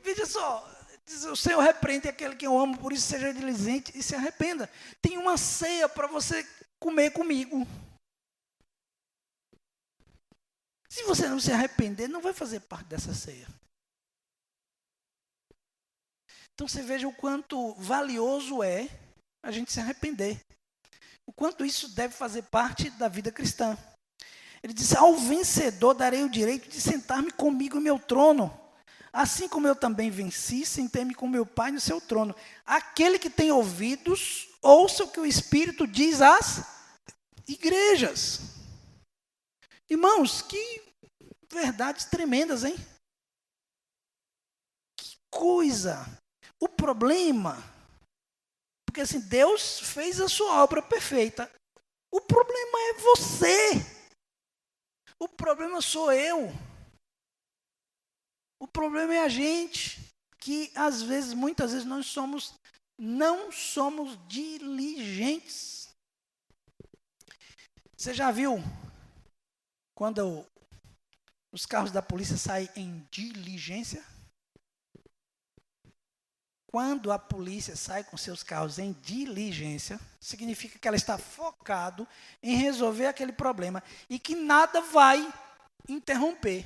Veja só, diz: o Senhor repreende aquele que eu amo, por isso seja diligente e se arrependa. Tem uma ceia para você comer comigo. Se você não se arrepender, não vai fazer parte dessa ceia. Então você veja o quanto valioso é a gente se arrepender. O quanto isso deve fazer parte da vida cristã. Ele diz: ao vencedor darei o direito de sentar-me comigo em meu trono, assim como eu também venci, sentei-me com meu Pai no seu trono. Aquele que tem ouvidos, ouça o que o Espírito diz às igrejas. Irmãos, que verdades tremendas, hein? Que coisa! O problema, porque assim, Deus fez a sua obra perfeita. O problema é você. O problema sou eu. O problema é a gente, que às vezes, muitas vezes, não somos diligentes. Você já viu quando os carros da polícia saem em diligência? Quando a polícia sai com seus carros em diligência, significa que ela está focado em resolver aquele problema e que nada vai interromper.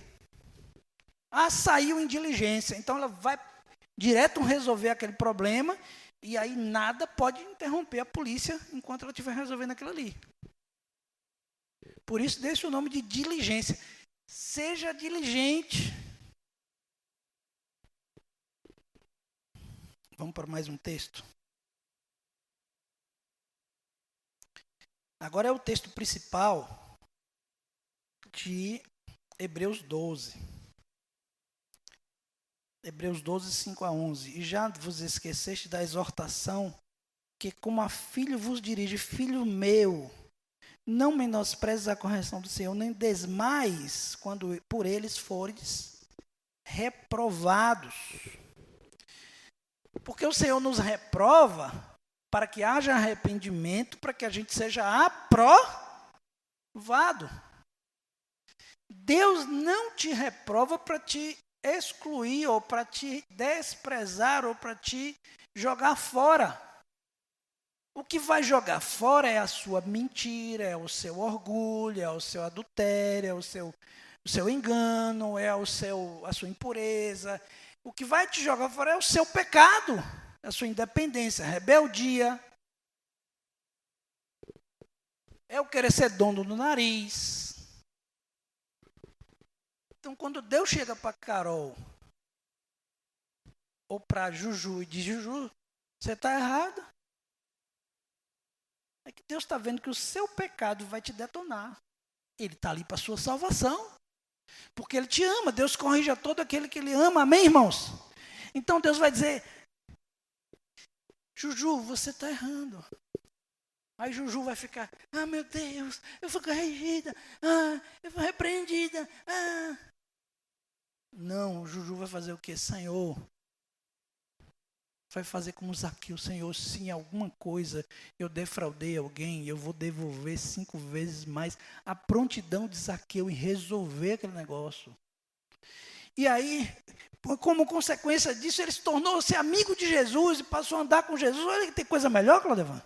Ah, saiu em diligência. Então ela vai direto resolver aquele problema e aí nada pode interromper a polícia enquanto ela estiver resolvendo aquilo ali. Por isso, deixe o nome de diligência. Seja diligente. Vamos para mais um texto. Agora é o texto principal de Hebreus 12. Hebreus 12, 5-11. E já vos esqueceste da exortação que como a filho vos dirige, filho meu, não menosprezes a correção do Senhor, nem desmais quando por eles fores reprovados. Porque o Senhor nos reprova para que haja arrependimento, para que a gente seja aprovado. Deus não te reprova para te excluir, ou para te desprezar, ou para te jogar fora. O que vai jogar fora é a sua mentira, é o seu orgulho, é o seu adultério, é o seu engano, é a sua impureza. O que vai te jogar fora é o seu pecado, a sua independência, a rebeldia. É o querer ser dono do nariz. Então, quando Deus chega para Carol ou para Juju e diz, Juju, você está errada. É que Deus está vendo que o seu pecado vai te detonar. Ele está ali para a sua salvação. Porque Ele te ama. Deus corrige a todo aquele que Ele ama. Amém, irmãos? Então Deus vai dizer, Juju, você está errando. Aí Juju vai ficar, ah, meu Deus, eu fui corrigida. Ah, eu fui repreendida. Ah. Não, Juju vai fazer o quê? Senhor, vai fazer como Zaqueu, Senhor, se em alguma coisa eu defraudei alguém, eu vou devolver 5 vezes mais. A prontidão de Zaqueu em resolver aquele negócio. E aí, como consequência disso, ele se tornou-se amigo de Jesus e passou a andar com Jesus. Olha que tem coisa melhor, Claudevan.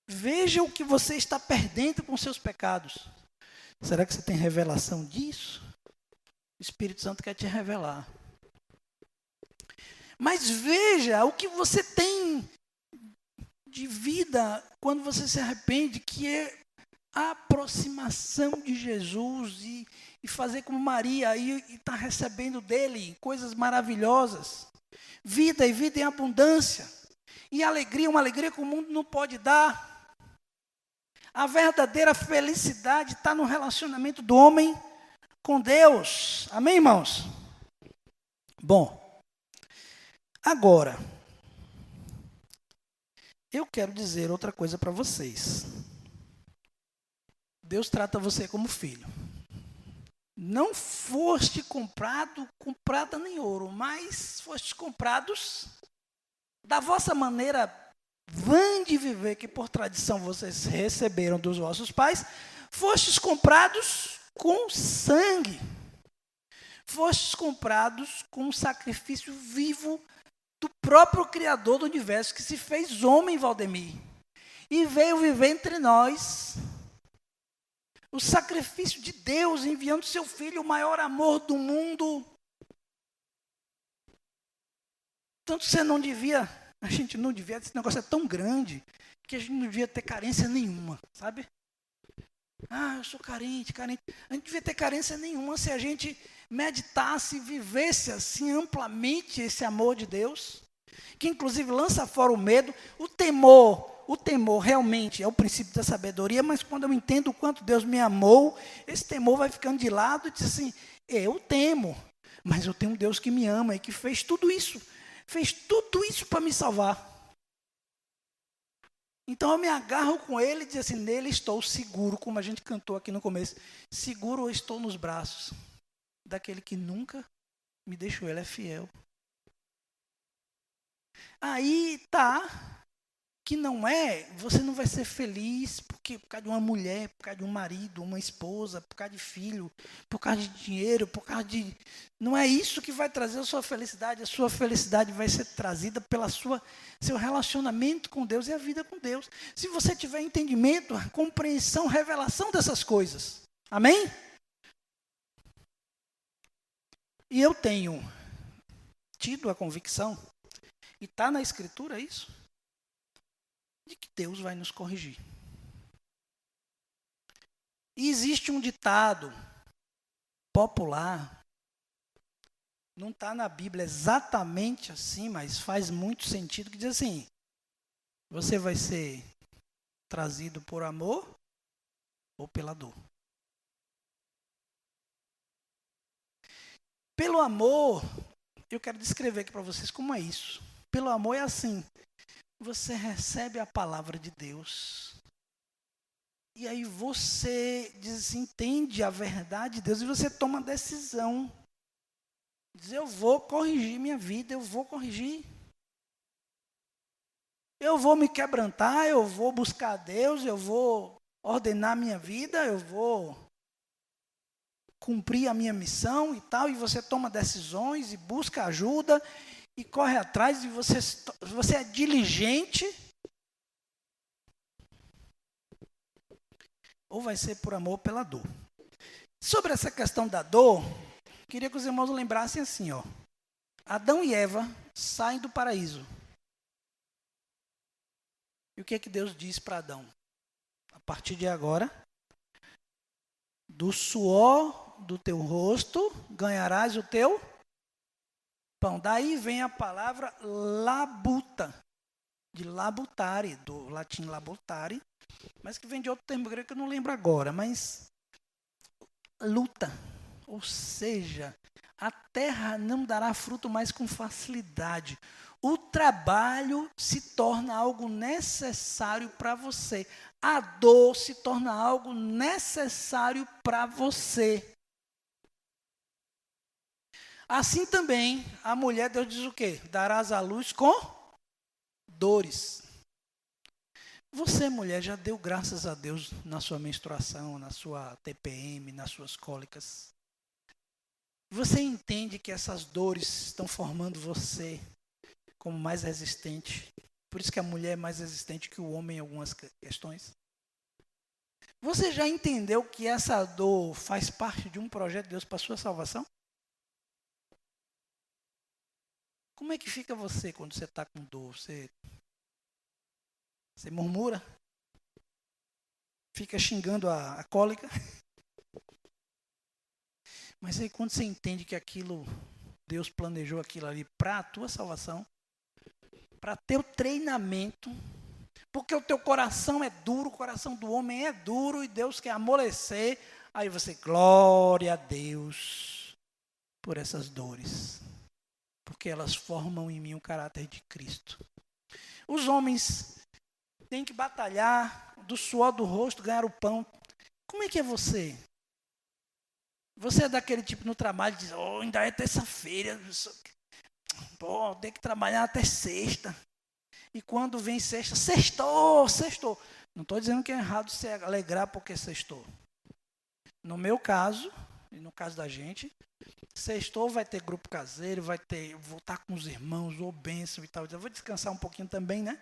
Veja o que você está perdendo com seus pecados. Será que você tem revelação disso? O Espírito Santo quer te revelar. Mas veja o que você tem de vida quando você se arrepende, que é a aproximação de Jesus e fazer como Maria e estar recebendo dele coisas maravilhosas. Vida e vida em abundância. E alegria, uma alegria que o mundo não pode dar. A verdadeira felicidade está no relacionamento do homem com Deus. Amém, irmãos? Bom, agora, eu quero dizer outra coisa para vocês. Deus trata você como filho. Não foste comprado com prata nem ouro, mas fostes comprados da vossa maneira vã de viver, que por tradição vocês receberam dos vossos pais, fostes comprados com sangue. Fostes comprados com um sacrifício vivo do próprio Criador do universo, que se fez homem, Valdemir, e veio viver entre nós. O sacrifício de Deus enviando seu Filho, o maior amor do mundo. Tanto você não devia, a gente não devia, esse negócio é tão grande, que a gente não devia ter carência nenhuma, sabe? Ah, eu sou carente. A gente não devia ter carência nenhuma se a gente meditasse e vivesse assim amplamente esse amor de Deus, que inclusive lança fora o medo. O temor realmente é o princípio da sabedoria, mas quando eu entendo o quanto Deus me amou, esse temor vai ficando de lado e diz assim, eu temo, mas eu tenho um Deus que me ama e que fez tudo isso para me salvar. Então eu me agarro com Ele e diz assim, nele estou seguro, como a gente cantou aqui no começo, seguro eu estou nos braços daquele que nunca me deixou, Ele é fiel. Aí tá, que não é, você não vai ser feliz por causa de uma mulher, por causa de um marido, uma esposa, por causa de filho, por causa de dinheiro, por causa de... Não é isso que vai trazer a sua felicidade vai ser trazida pela seu relacionamento com Deus e a vida com Deus. Se você tiver entendimento, compreensão, revelação dessas coisas. Amém? E eu tenho tido a convicção, e está na Escritura isso, de que Deus vai nos corrigir. E existe um ditado popular, não está na Bíblia exatamente assim, mas faz muito sentido, que diz assim: você vai ser trazido por amor ou pela dor. Pelo amor, eu quero descrever aqui para vocês como é isso. Pelo amor é assim: você recebe a palavra de Deus, e aí você entende a verdade de Deus, e você toma a decisão. Diz: eu vou corrigir minha vida, eu vou corrigir. Eu vou me quebrantar, eu vou buscar a Deus, eu vou ordenar minha vida, eu vou cumprir a minha missão e tal. E você toma decisões e busca ajuda e corre atrás, e você é diligente. Ou vai ser por amor ou pela dor. Sobre essa questão da dor, queria que os irmãos lembrassem assim, ó. Adão e Eva saem do paraíso. E o que é que Deus diz para Adão? A partir de agora, do suor do teu rosto ganharás o teu pão. Daí vem a palavra labuta, de labutare, do latim labutare, mas que vem de outro termo grego que eu não lembro agora, mas luta. Ou seja, a terra não dará fruto mais com facilidade. O trabalho se torna algo necessário para você. A dor se torna algo necessário para você. Assim também, a mulher, Deus diz o quê? Darás à luz com dores. Você, mulher, já deu graças a Deus na sua menstruação, na sua TPM, nas suas cólicas? Você entende que essas dores estão formando você como mais resistente? Por isso que a mulher é mais resistente que o homem em algumas questões. Você já entendeu que essa dor faz parte de um projeto de Deus para a sua salvação? Como é que fica você quando você está com dor? Você murmura? Fica xingando a cólica? Mas aí quando você entende que aquilo, Deus planejou aquilo ali para a tua salvação, para teu treinamento, porque o teu coração é duro, o coração do homem é duro e Deus quer amolecer, aí você, glória a Deus por essas dores, porque elas formam em mim o caráter de Cristo. Os homens têm que batalhar, do suor do rosto ganhar o pão. Como é que é você? Você é daquele tipo no trabalho que diz: oh, ainda é terça-feira, pô, tem que trabalhar até sexta. E quando vem sexta, sextou. Não estou dizendo que é errado se alegrar porque sextou. No meu caso, e no caso da gente, sextou vai ter grupo caseiro, vou estar com os irmãos, ou bênção e tal. Eu vou descansar um pouquinho também, né?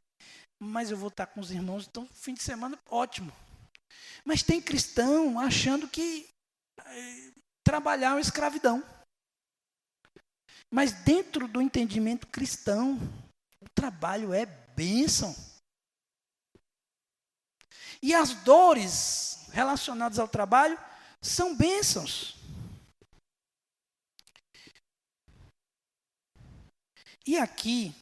Mas eu vou estar com os irmãos, então fim de semana, ótimo. Mas tem cristão achando que trabalhar é uma escravidão. Mas dentro do entendimento cristão, o trabalho é bênção. E as dores relacionadas ao trabalho são bênçãos. E aqui,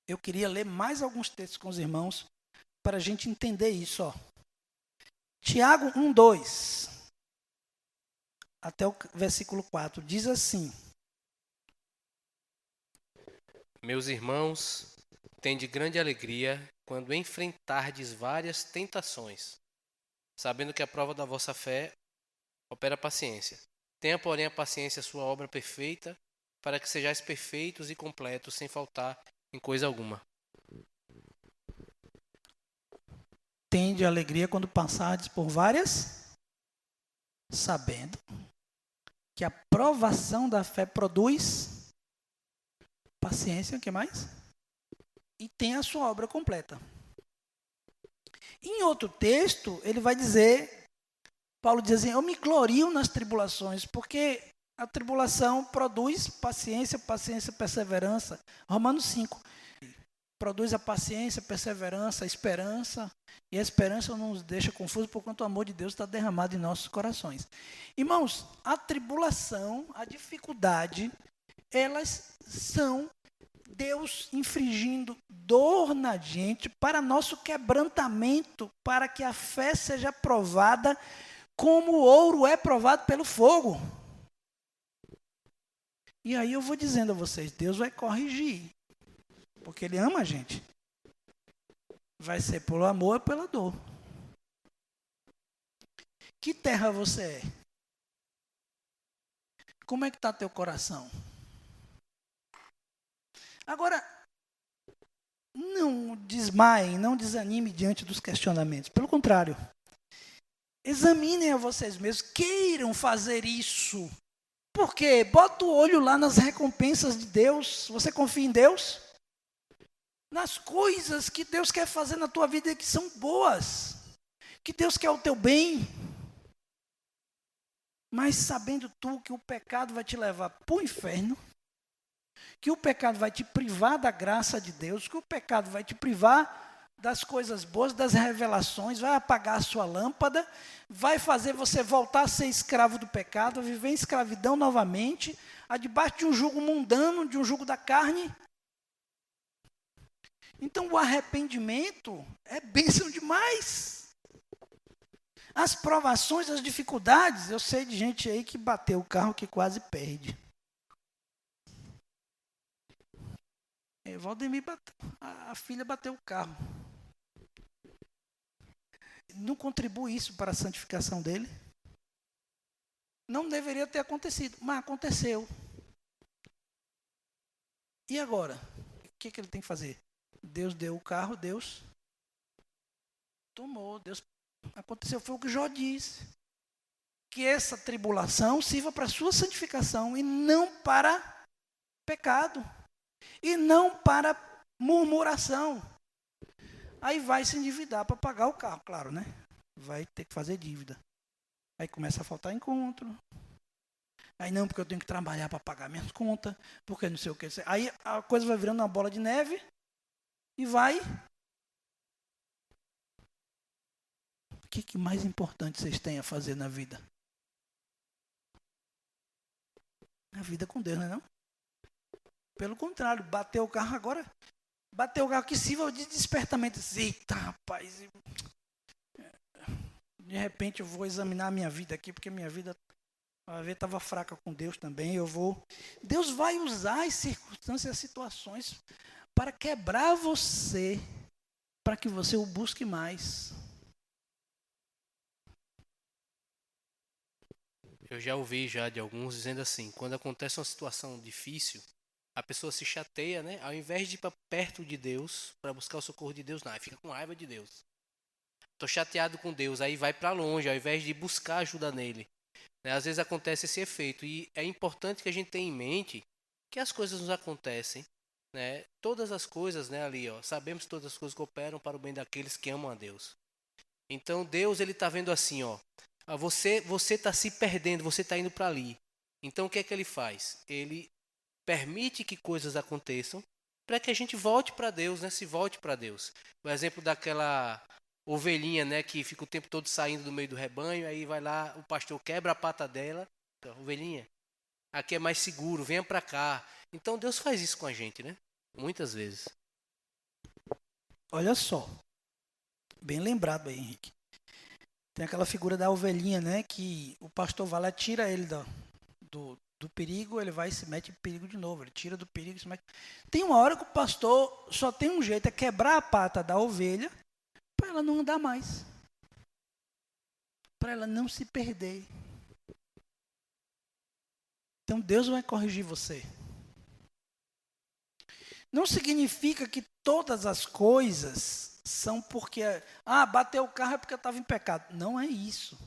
eu queria ler mais alguns textos com os irmãos para a gente entender isso. Ó. Tiago 1:2 até o versículo 4 diz assim: Meus irmãos, tende grande alegria quando enfrentardes várias tentações, sabendo que a prova da vossa fé opera paciência. Tenha, porém, a paciência sua obra perfeita, para que sejais perfeitos e completos, sem faltar em coisa alguma. Tende alegria quando passardes por várias, sabendo que a provação da fé produz paciência, o que mais? E tem a sua obra completa. Em outro texto, ele vai dizer, Paulo diz assim: eu me glorio nas tribulações, porque A tribulação produz paciência, paciência, perseverança. Romanos 5. Produz a paciência, perseverança, a esperança. E a esperança não nos deixa confusos, porquanto o amor de Deus está derramado em nossos corações. Irmãos, a tribulação, a dificuldade, elas são Deus infligindo dor na gente para nosso quebrantamento, para que a fé seja provada como o ouro é provado pelo fogo. E aí eu vou dizendo a vocês, Deus vai corrigir, porque Ele ama a gente. Vai ser pelo amor ou pela dor. Que terra você é? Como é que está teu coração? Agora, não desmaiem, não desanime diante dos questionamentos. Pelo contrário, examinem a vocês mesmos, queiram fazer isso. Por quê? Bota o olho lá nas recompensas de Deus. Você confia em Deus? Nas coisas que Deus quer fazer na tua vida que são boas. Que Deus quer o teu bem. Mas sabendo tu que o pecado vai te levar para o inferno, que o pecado vai te privar da graça de Deus, que o pecado vai te privar das coisas boas, das revelações, vai apagar a sua lâmpada, vai fazer você voltar a ser escravo do pecado, a viver em escravidão novamente, a debaixo de um jugo mundano, de um jugo da carne. Então o arrependimento é bênção demais. As provações, as dificuldades, eu sei de gente aí que bateu o carro que quase perde. Valdemir bateu, a filha bateu o carro. Não contribui isso para a santificação dele? Não deveria ter acontecido, mas aconteceu. E agora? O que ele tem que fazer? Deus deu o carro, Deus tomou, Deus aconteceu. Foi o que Jó disse. Que essa tribulação sirva para a sua santificação e não para pecado. E não para murmuração. Aí vai se endividar para pagar o carro, claro, né? Vai ter que fazer dívida. Aí começa a faltar encontro. Aí não, porque eu tenho que trabalhar para pagar minhas contas, porque não sei o que. Aí a coisa vai virando uma bola de neve e vai. O que mais importante vocês têm a fazer na vida? A vida com Deus, não é não? Pelo contrário, bateu o carro agora, bateu o carro que sirva de despertamento. Eita, rapaz, de repente eu vou examinar a minha vida aqui, porque minha vida estava fraca com Deus também. Deus vai usar as circunstâncias, as situações para quebrar você, para que você o busque mais. Eu já ouvi de alguns dizendo assim, quando acontece uma situação difícil, a pessoa se chateia, né? Ao invés de ir para perto de Deus, para buscar o socorro de Deus, não, fica com raiva de Deus. Estou chateado com Deus, aí vai para longe, ao invés de buscar ajuda nele. Né? Às vezes acontece esse efeito, e é importante que a gente tenha em mente que as coisas nos acontecem, né? Todas as coisas, né, ali, ó, sabemos que todas as coisas cooperam para o bem daqueles que amam a Deus. Então Deus, ele está vendo assim, ó, você está se perdendo, você está indo para ali. Então o que é que ele faz? Ele permite que coisas aconteçam para que a gente volte para Deus, né? Se volte para Deus. O exemplo daquela ovelhinha, né, que fica o tempo todo saindo do meio do rebanho, aí vai lá, o pastor quebra a pata dela, então, ovelhinha, aqui é mais seguro, venha para cá. Então Deus faz isso com a gente, né? Muitas vezes. Olha só, bem lembrado aí, Henrique. Tem aquela figura da ovelhinha, né, que o pastor vai lá, tira ele do perigo, ele vai e se mete em perigo de novo. Ele tira do perigo e se mete. Tem uma hora que o pastor só tem um jeito, é quebrar a pata da ovelha para ela não andar mais. Para ela não se perder. Então Deus vai corrigir você. Não significa que todas as coisas são porque... bateu o carro é porque eu estava em pecado. Não é isso.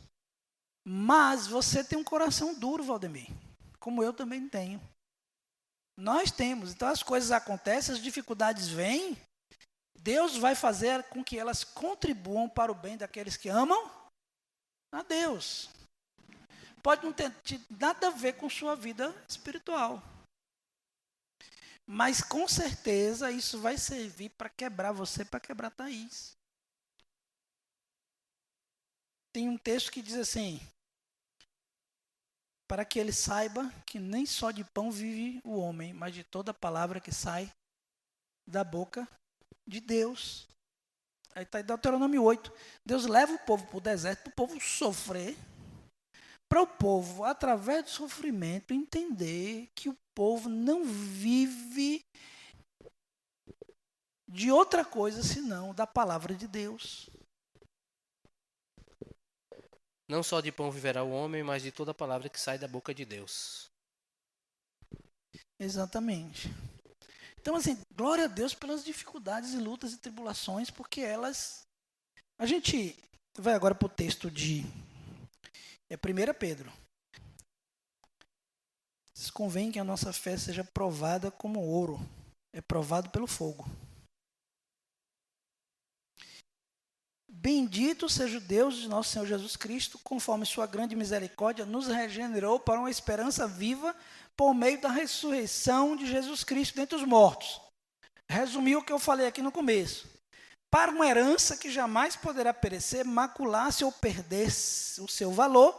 Mas você tem um coração duro, Valdemir. Como eu também tenho. Nós temos. Então as coisas acontecem, as dificuldades vêm. Deus vai fazer com que elas contribuam para o bem daqueles que amam a Deus. Pode não ter nada a ver com sua vida espiritual. Mas com certeza isso vai servir para quebrar você, para quebrar Thaís. Tem um texto que diz assim: para que ele saiba que nem só de pão vive o homem, mas de toda palavra que sai da boca de Deus. Aí está em Deuteronômio 8. Deus leva o povo para o deserto, para o povo sofrer, para o povo, através do sofrimento, entender que o povo não vive de outra coisa senão da palavra de Deus. Não só de pão viverá o homem, mas de toda palavra que sai da boca de Deus. Exatamente. Então, assim, glória a Deus pelas dificuldades e lutas e tribulações, porque elas... A gente vai agora para o texto de 1 Pedro. Convém que a nossa fé seja provada como ouro. É provado pelo fogo. Bendito seja o Deus de nosso Senhor Jesus Cristo, conforme sua grande misericórdia, nos regenerou para uma esperança viva por meio da ressurreição de Jesus Cristo dentre os mortos. Resumiu o que eu falei aqui no começo. Para uma herança que jamais poderá perecer, macular-se ou perder o seu valor,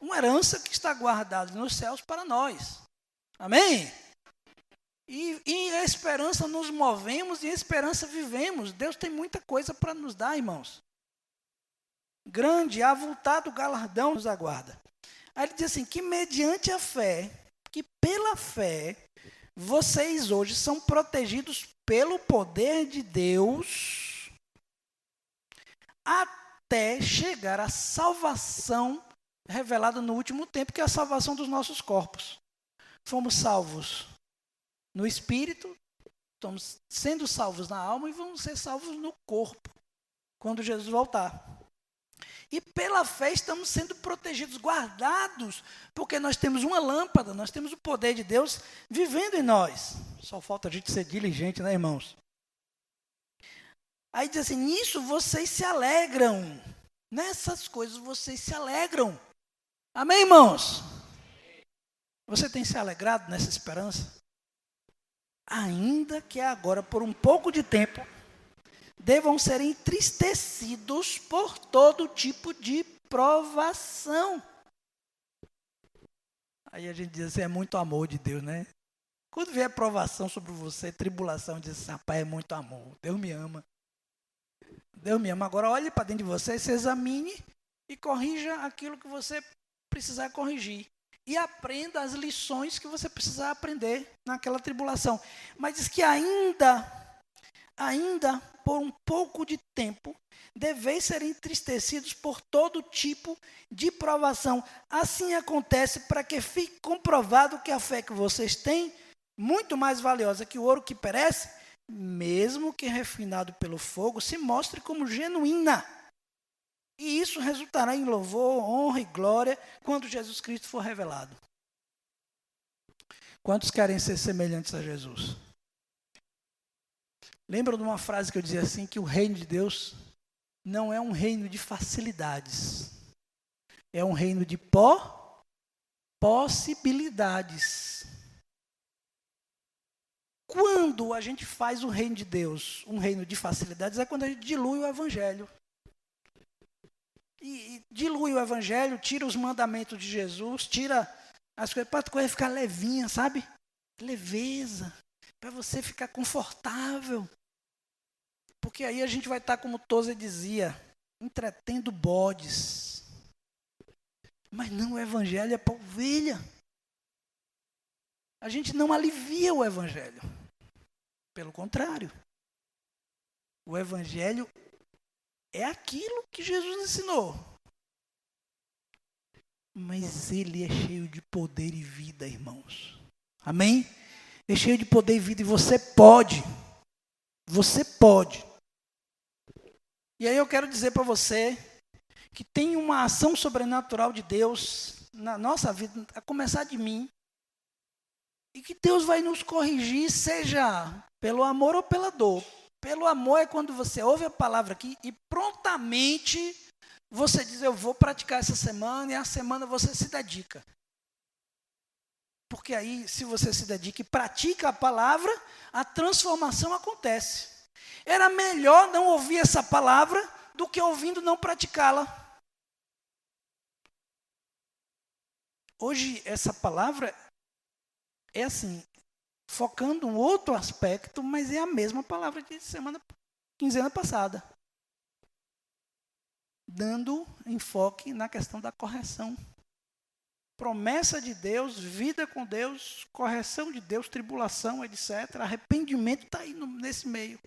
uma herança que está guardada nos céus para nós. Amém? E em esperança nos movemos e em esperança vivemos. Deus tem muita coisa para nos dar, irmãos. Grande, avultado galardão nos aguarda. Aí ele diz assim, que mediante a fé, que pela fé, vocês hoje são protegidos pelo poder de Deus até chegar à salvação revelada no último tempo, que é a salvação dos nossos corpos. Fomos salvos no espírito, estamos sendo salvos na alma e vamos ser salvos no corpo, quando Jesus voltar. E pela fé estamos sendo protegidos, guardados, porque nós temos uma lâmpada, nós temos o poder de Deus vivendo em nós. Só falta a gente ser diligente, né, irmãos? Aí diz assim, nisso vocês se alegram. Nessas coisas vocês se alegram. Amém, irmãos? Você tem se alegrado nessa esperança? Ainda que agora, por um pouco de tempo, devam ser entristecidos por todo tipo de provação. Aí a gente diz assim, é muito amor de Deus, né? Quando vier provação sobre você, tribulação, diz assim, rapaz, é muito amor, Deus me ama. Deus me ama. Agora olhe para dentro de você, se examine e corrija aquilo que você precisar corrigir. E aprenda as lições que você precisar aprender naquela tribulação. Mas diz que ainda por um pouco de tempo, deveis ser entristecidos por todo tipo de provação. Assim acontece para que fique comprovado que a fé que vocês têm, muito mais valiosa que o ouro que perece, mesmo que refinado pelo fogo, se mostre como genuína. E isso resultará em louvor, honra e glória quando Jesus Cristo for revelado. Quantos querem ser semelhantes a Jesus? Lembram de uma frase que eu dizia assim, que o reino de Deus não é um reino de facilidades. É um reino de possibilidades. Quando a gente faz o reino de Deus um reino de facilidades, é quando a gente dilui o evangelho. E dilui o evangelho, tira os mandamentos de Jesus, tira as coisas, para a coisa ficar levinha, sabe? Leveza, para você ficar confortável. Porque aí a gente vai estar, como Tozer dizia, entretendo bodes. Mas não, o evangelho é para ovelha. A gente não alivia o evangelho. Pelo contrário. O evangelho é aquilo que Jesus ensinou. Mas ele é cheio de poder e vida, irmãos. Amém? É cheio de poder e vida e você pode. Você pode. E aí eu quero dizer para você que tem uma ação sobrenatural de Deus na nossa vida, a começar de mim, e que Deus vai nos corrigir, seja pelo amor ou pela dor. Pelo amor é quando você ouve a palavra aqui e prontamente você diz, eu vou praticar essa semana, e a semana você se dedica. Porque aí, se você se dedica e pratica a palavra, a transformação acontece. Era melhor não ouvir essa palavra do que ouvindo não praticá-la. Hoje, essa palavra é assim, focando um outro aspecto, mas é a mesma palavra de quinzena passada. Dando enfoque na questão da correção. Promessa de Deus, vida com Deus, correção de Deus, tribulação, etc. Arrependimento está aí nesse meio.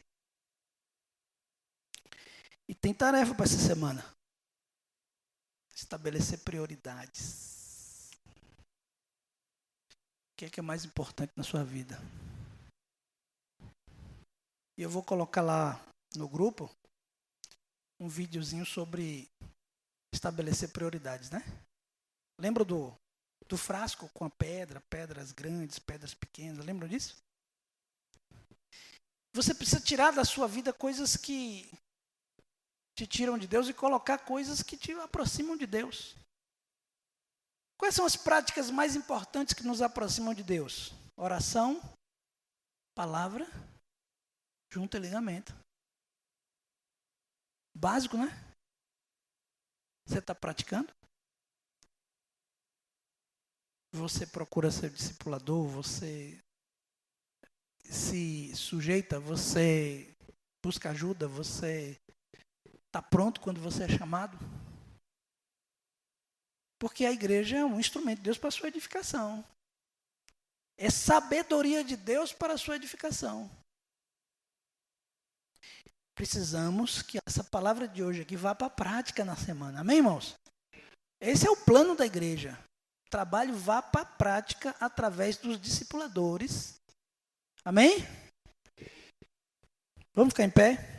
E tem tarefa para essa semana. Estabelecer prioridades. O que é mais importante na sua vida? E eu vou colocar lá no grupo um videozinho sobre estabelecer prioridades, né? Lembra do frasco com a pedras grandes, pedras pequenas, lembram disso? Você precisa tirar da sua vida coisas que te tiram de Deus e colocar coisas que te aproximam de Deus. Quais são as práticas mais importantes que nos aproximam de Deus? Oração, palavra, junto e ligamento. Básico, né? Você está praticando? Você procura ser discipulador, você se sujeita, você busca ajuda, você está pronto quando você é chamado? Porque a igreja é um instrumento de Deus para a sua edificação. É sabedoria de Deus para a sua edificação. Precisamos que essa palavra de hoje aqui vá para a prática na semana. Amém, irmãos? Esse é o plano da igreja. O trabalho vá para a prática através dos discipuladores. Amém? Vamos ficar em pé?